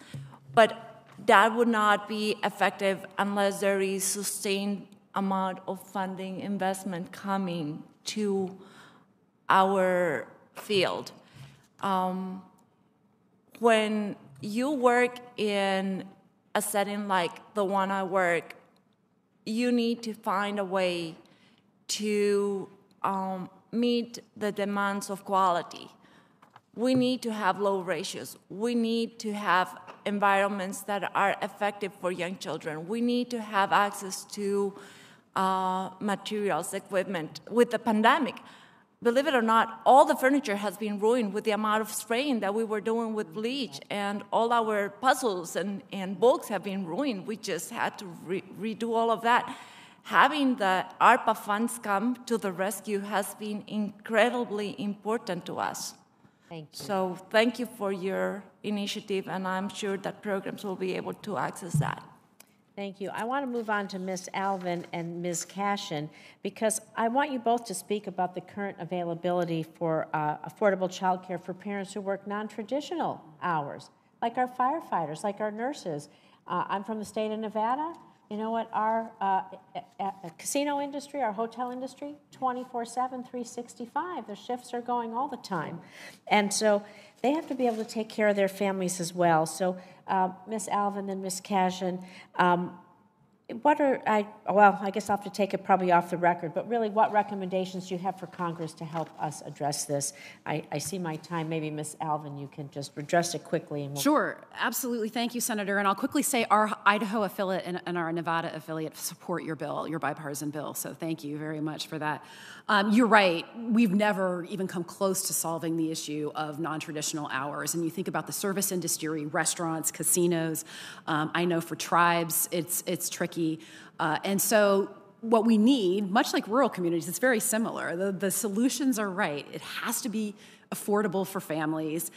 but that would not be effective unless there is sustained amount of funding investment coming to our field. When you work in a setting like the one I work, you need to find a way to meet the demands of quality. We need to have low ratios. We need to have environments that are effective for young children. We need to have access to materials, equipment. With the pandemic, believe it or not, all the furniture has been ruined with the amount of spraying that we were doing with bleach, and all our puzzles and books have been ruined. We just had to redo all of that. Having the ARPA funds come to the rescue has been incredibly important to us. Thank you. So thank you for your initiative, and I'm sure that programs will be able to access that. Thank you. I want to move on to Ms. Alvin and Ms. Cashion, because I want you both to speak about the current availability for affordable child care for parents who work non-traditional hours, like our firefighters, like our nurses. I'm from the state of Nevada. You know what? Our casino industry, our hotel industry, 24/7, 365. Their shifts are going all the time. And so they have to be able to take care of their families as well. So Ms. Alvin and Ms. Cashion, I guess I'll have to take it probably off the record, but really what recommendations do you have for Congress to help us address this? I see my time. Maybe Ms. Alvin, you can just address it quickly. And Sure, absolutely. Thank you, Senator. And I'll quickly say our Idaho affiliate and our Nevada affiliate support your bill, your bipartisan bill. So thank you very much for that. You're right. We've never even come close to solving the issue of non-traditional hours. And you think about the service industry, restaurants, casinos. I know for tribes, it's tricky. tricky. And so what we need, much like rural communities, it's very similar. The solutions are right. It has to be affordable for families,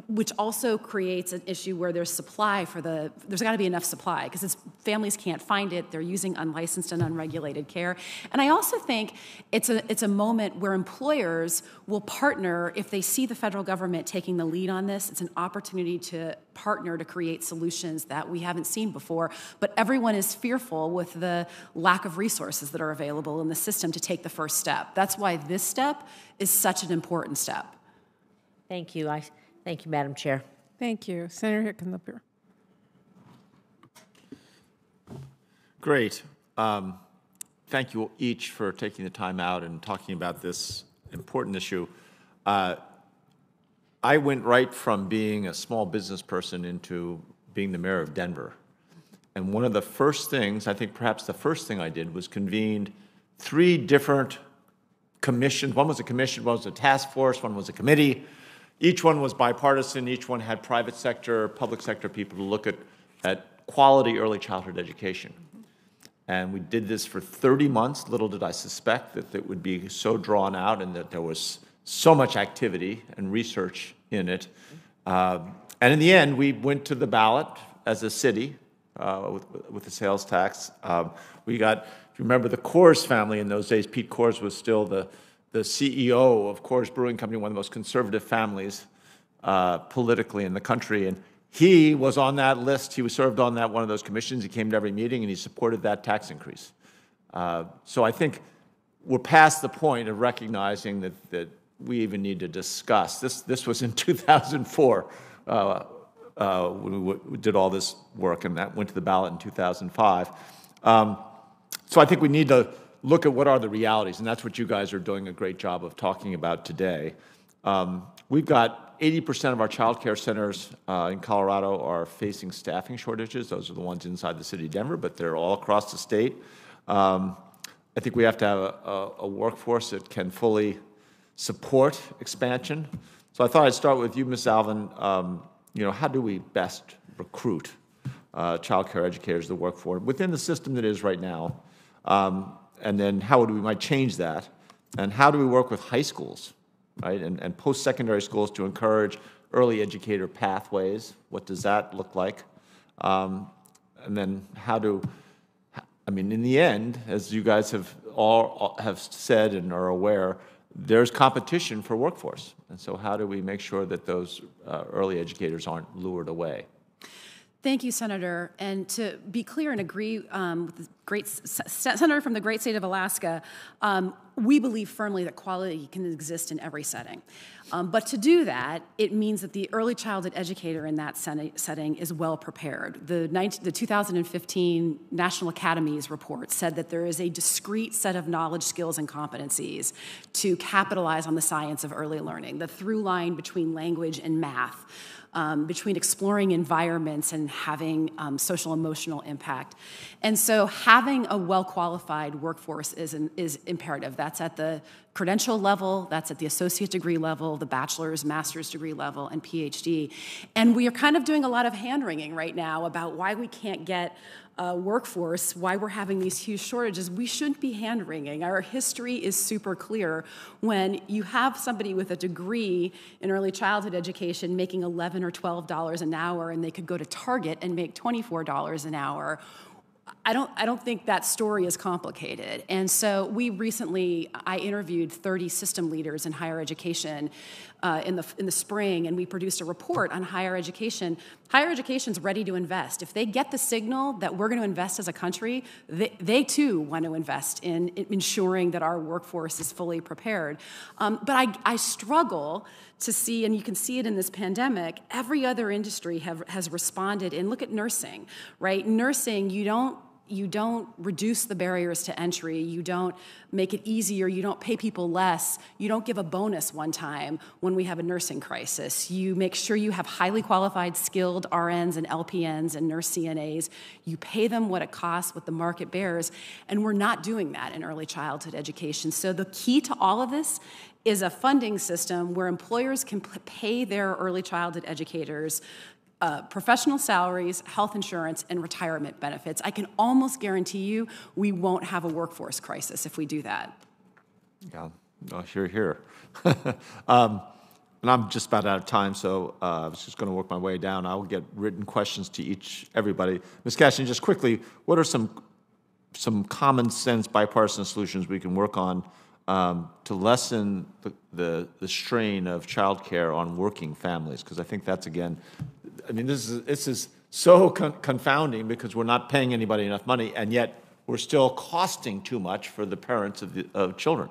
which also creates an issue where there's supply there's got to be enough supply because families can't find it. They're using unlicensed and unregulated care. And I also think it's a moment where employers will partner if they see the federal government taking the lead on this. It's an opportunity to partner to create solutions that we haven't seen before. But everyone is fearful with the lack of resources that are available in the system to take the first step. That's why this step is such an important step. Thank you. Thank you, Madam Chair. Thank you. Senator Hickenlooper. Great. Thank you each for taking the time out and talking about this important issue. I went right from being a small business person into being the mayor of Denver. And one of the first things, I think perhaps the first thing I did, was convened 3 different commissions. One was a commission, one was a task force, one was a committee. Each one was bipartisan. Each one had private sector, public sector people to look at quality early childhood education. And we did this for 30 months. Little did I suspect that it would be so drawn out and that there was so much activity and research in it. And in the end, we went to the ballot as a city with the sales tax. We got, if you remember the Coors family in those days, Pete Coors was still the CEO of Coors Brewing Company, one of the most conservative families politically in the country. And he was on that list. He was served on one of those commissions. He came to every meeting, and he supported that tax increase. So I think we're past the point of recognizing that we even need to discuss. This was in 2004 when we did all this work, and that went to the ballot in 2005. So I think we need to look at what are the realities, and that's what you guys are doing a great job of talking about today. We've got 80% of our child care centers in Colorado are facing staffing shortages. Those are the ones inside the city of Denver, but they're all across the state. I think we have to have a workforce that can fully support expansion. So I thought I'd start with you, Ms. Alvin. How do we best recruit child care educators to work for within the system that is right now? And then how we might change that, and how do we work with high schools, right, and post-secondary schools to encourage early educator pathways? What does that look like? And then in the end, as you guys have said and are aware, there's competition for workforce. And so how do we make sure that those early educators aren't lured away? Thank you, Senator. And to be clear and agree with the great senator from the great state of Alaska, we believe firmly that quality can exist in every setting. But to do that, it means that the early childhood educator in that setting is well prepared. The 2015 National Academies report said that there is a discrete set of knowledge, skills, and competencies to capitalize on the science of early learning, the through line between language and math, between exploring environments and having social emotional impact. And so having a well-qualified workforce is imperative. That's at the credential level, that's at the associate degree level, the bachelor's, master's degree level, and PhD. And we are kind of doing a lot of hand-wringing right now about why we can't get workforce, why we're having these huge shortages. We shouldn't be hand-wringing. Our history is super clear. When you have somebody with a degree in early childhood education making $11 or $12 an hour, and they could go to Target and make $24 an hour, I don't think that story is complicated. And so I interviewed 30 system leaders in higher education in the spring, and we produced a report on higher education. Higher education's ready to invest. If they get the signal that we're going to invest as a country, they too want to invest in ensuring that our workforce is fully prepared. But I struggle to see, and you can see it in this pandemic, every other industry has responded. And look at nursing, right? Nursing, you don't reduce the barriers to entry. You don't make it easier. You don't pay people less. You don't give a bonus one time when we have a nursing crisis. You make sure you have highly qualified, skilled RNs and LPNs and nurse CNAs. You pay them what it costs, what the market bears, and we're not doing that in early childhood education. So the key to all of this is a funding system where employers can pay their early childhood educators professional salaries, health insurance, and retirement benefits. I can almost guarantee you we won't have a workforce crisis if we do that. Yeah, no, hear, hear. And I'm just about out of time, so I was just going to work my way down. I will get written questions to everybody. Ms. Cashion, just quickly, what are some common sense bipartisan solutions we can work on to lessen the strain of childcare on working families? Because I think that's, again, I mean, this is so confounding because we're not paying anybody enough money, and yet we're still costing too much for the parents of children.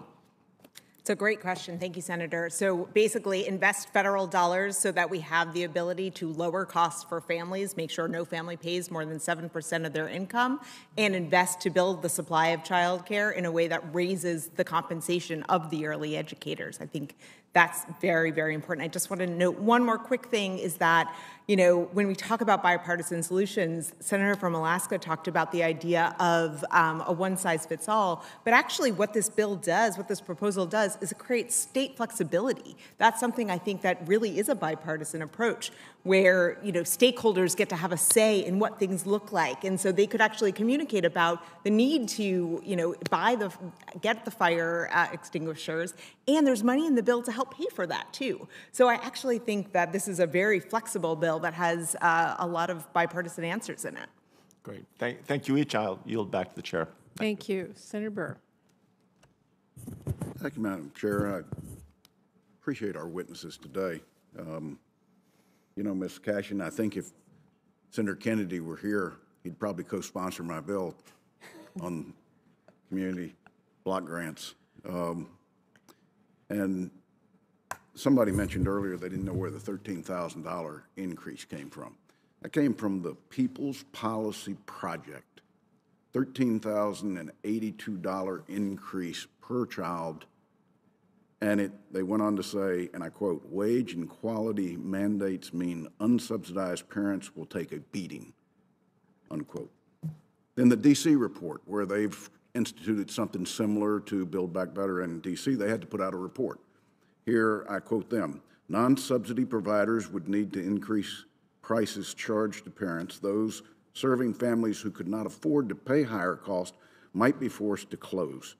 It's a great question. Thank you, Senator. So basically, invest federal dollars so that we have the ability to lower costs for families, make sure no family pays more than 7% of their income, and invest to build the supply of childcare in a way that raises the compensation of the early educators. I think that's very, very important. I just want to note one more quick thing is that, you know, when we talk about bipartisan solutions, Senator from Alaska talked about the idea of a one-size-fits-all, but actually what this bill does, what this proposal does, is it creates state flexibility. That's something I think that really is a bipartisan approach where, you know, stakeholders get to have a say in what things look like. And so they could actually communicate about the need to, you know, get the fire extinguishers, and there's money in the bill to help pay for that too. So I actually think that this is a very flexible bill that has a lot of bipartisan answers in it. Great. Thank you each. I'll yield back to the chair. Thank you. Senator Burr. Thank you, Madam Chair. I appreciate our witnesses today. You know, Ms. Cashion, I think if Senator Kennedy were here, he'd probably co-sponsor my bill on community block grants. And somebody mentioned earlier they didn't know where the $13,000 increase came from. That came from the People's Policy Project. $13,082 increase per child. And they went on to say, and I quote, wage and quality mandates mean unsubsidized parents will take a beating, unquote. Then the D.C. report, where they've instituted something similar to Build Back Better in D.C., they had to put out a report. Here, I quote them, non-subsidy providers would need to increase prices charged to parents. Those serving families who could not afford to pay higher costs might be forced to close.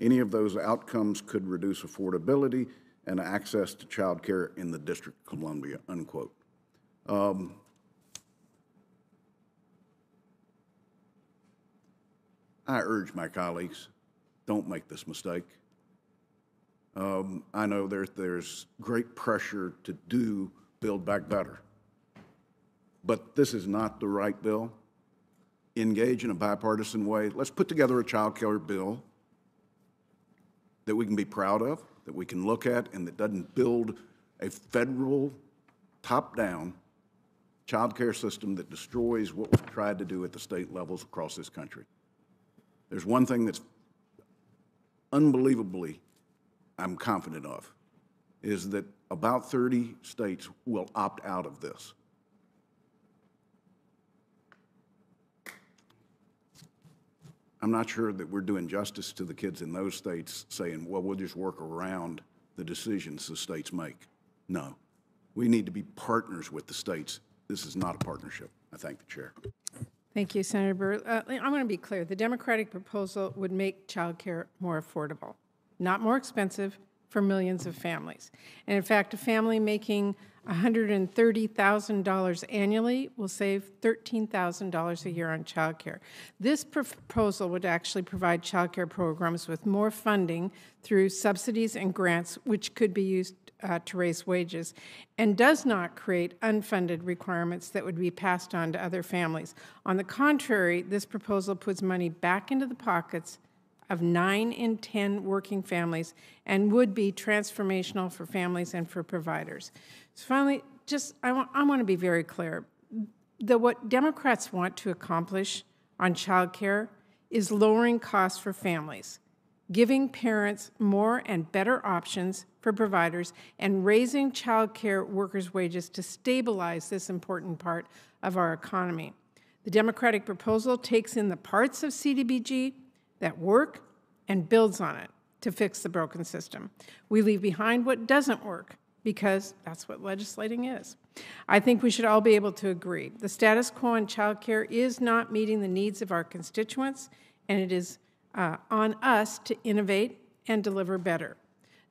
Any of those outcomes could reduce affordability and access to child care in the District of Columbia, unquote. I urge my colleagues, don't make this mistake. I know there's great pressure to do Build Back Better, but this is not the right bill. Engage in a bipartisan way. Let's put together a child care bill that we can be proud of, that we can look at, and that doesn't build a federal, top-down child care system that destroys what we've tried to do at the state levels across this country. There's one thing that's unbelievably I'm confident of, is that about 30 states will opt out of this. I'm not sure that we're doing justice to the kids in those states saying, well, we'll just work around the decisions the states make. No, we need to be partners with the states. This is not a partnership. I thank the chair. Thank you, Senator Burr. I want to be clear. The Democratic proposal would make child care more affordable, not more expensive for millions of families. And in fact, a family making $130,000 annually will save $13,000 a year on child care. This proposal would actually provide child care programs with more funding through subsidies and grants, which could be used to raise wages, and does not create unfunded requirements that would be passed on to other families. On the contrary, this proposal puts money back into the pockets of 9 in 10 working families and would be transformational for families and for providers. So finally, I want to be very clear. What Democrats want to accomplish on child care is lowering costs for families, giving parents more and better options for providers, and raising child care workers' wages to stabilize this important part of our economy. The Democratic proposal takes in the parts of CDBG that work and builds on it to fix the broken system. We leave behind what doesn't work because that's what legislating is. I think we should all be able to agree. The status quo in childcare is not meeting the needs of our constituents, and it is on us to innovate and deliver better.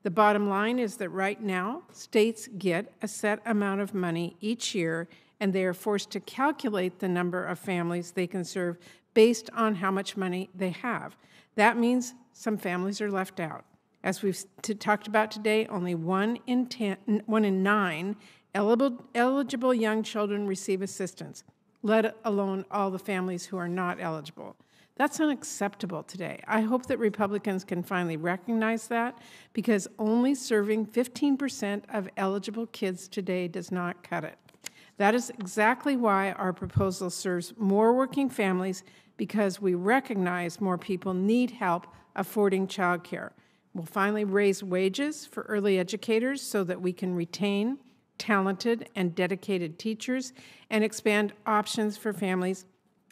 The bottom line is that right now, states get a set amount of money each year, and they are forced to calculate the number of families they can serve based on how much money they have. That means some families are left out. As we've talked about today, only 1 in 9 eligible young children receive assistance, let alone all the families who are not eligible. That's unacceptable today. I hope that Republicans can finally recognize that, because only serving 15% of eligible kids today does not cut it. That is exactly why our proposal serves more working families, because we recognize more people need help affording childcare. We'll finally raise wages for early educators so that we can retain talented and dedicated teachers, and expand options for families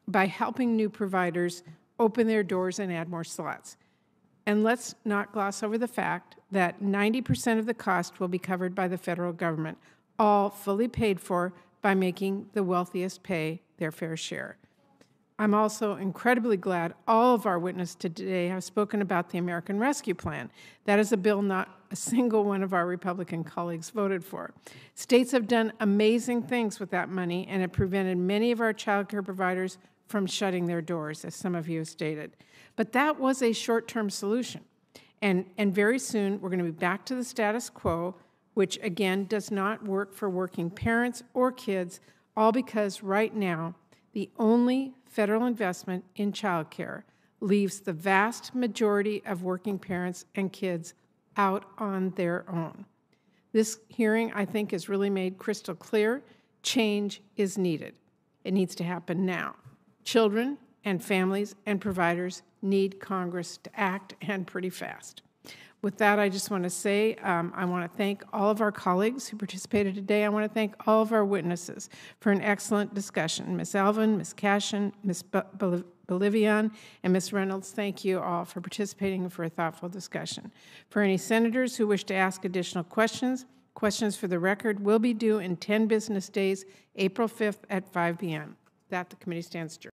by helping new providers open their doors and add more slots. And let's not gloss over the fact that 90% of the cost will be covered by the federal government, all fully paid for by making the wealthiest pay their fair share. I'm also incredibly glad all of our witnesses today have spoken about the American Rescue Plan. That is a bill not a single one of our Republican colleagues voted for. States have done amazing things with that money and have prevented many of our child care providers from shutting their doors, as some of you have stated. But that was a short-term solution. And very soon, we're going to be back to the status quo, which, again, does not work for working parents or kids, all because right now, the only federal investment in child care leaves the vast majority of working parents and kids out on their own. This hearing, I think, has really made crystal clear change is needed. It needs to happen now. Children and families and providers need Congress to act, and pretty fast. With that, I just want to say I want to thank all of our colleagues who participated today. I want to thank all of our witnesses for an excellent discussion. Ms. Alvin, Ms. Cashion, Ms. Bolivian, and Ms. Reynolds, thank you all for participating and for a thoughtful discussion. For any senators who wish to ask additional questions for the record will be due in 10 business days, April 5th at 5 p.m. That the committee stands adjourned.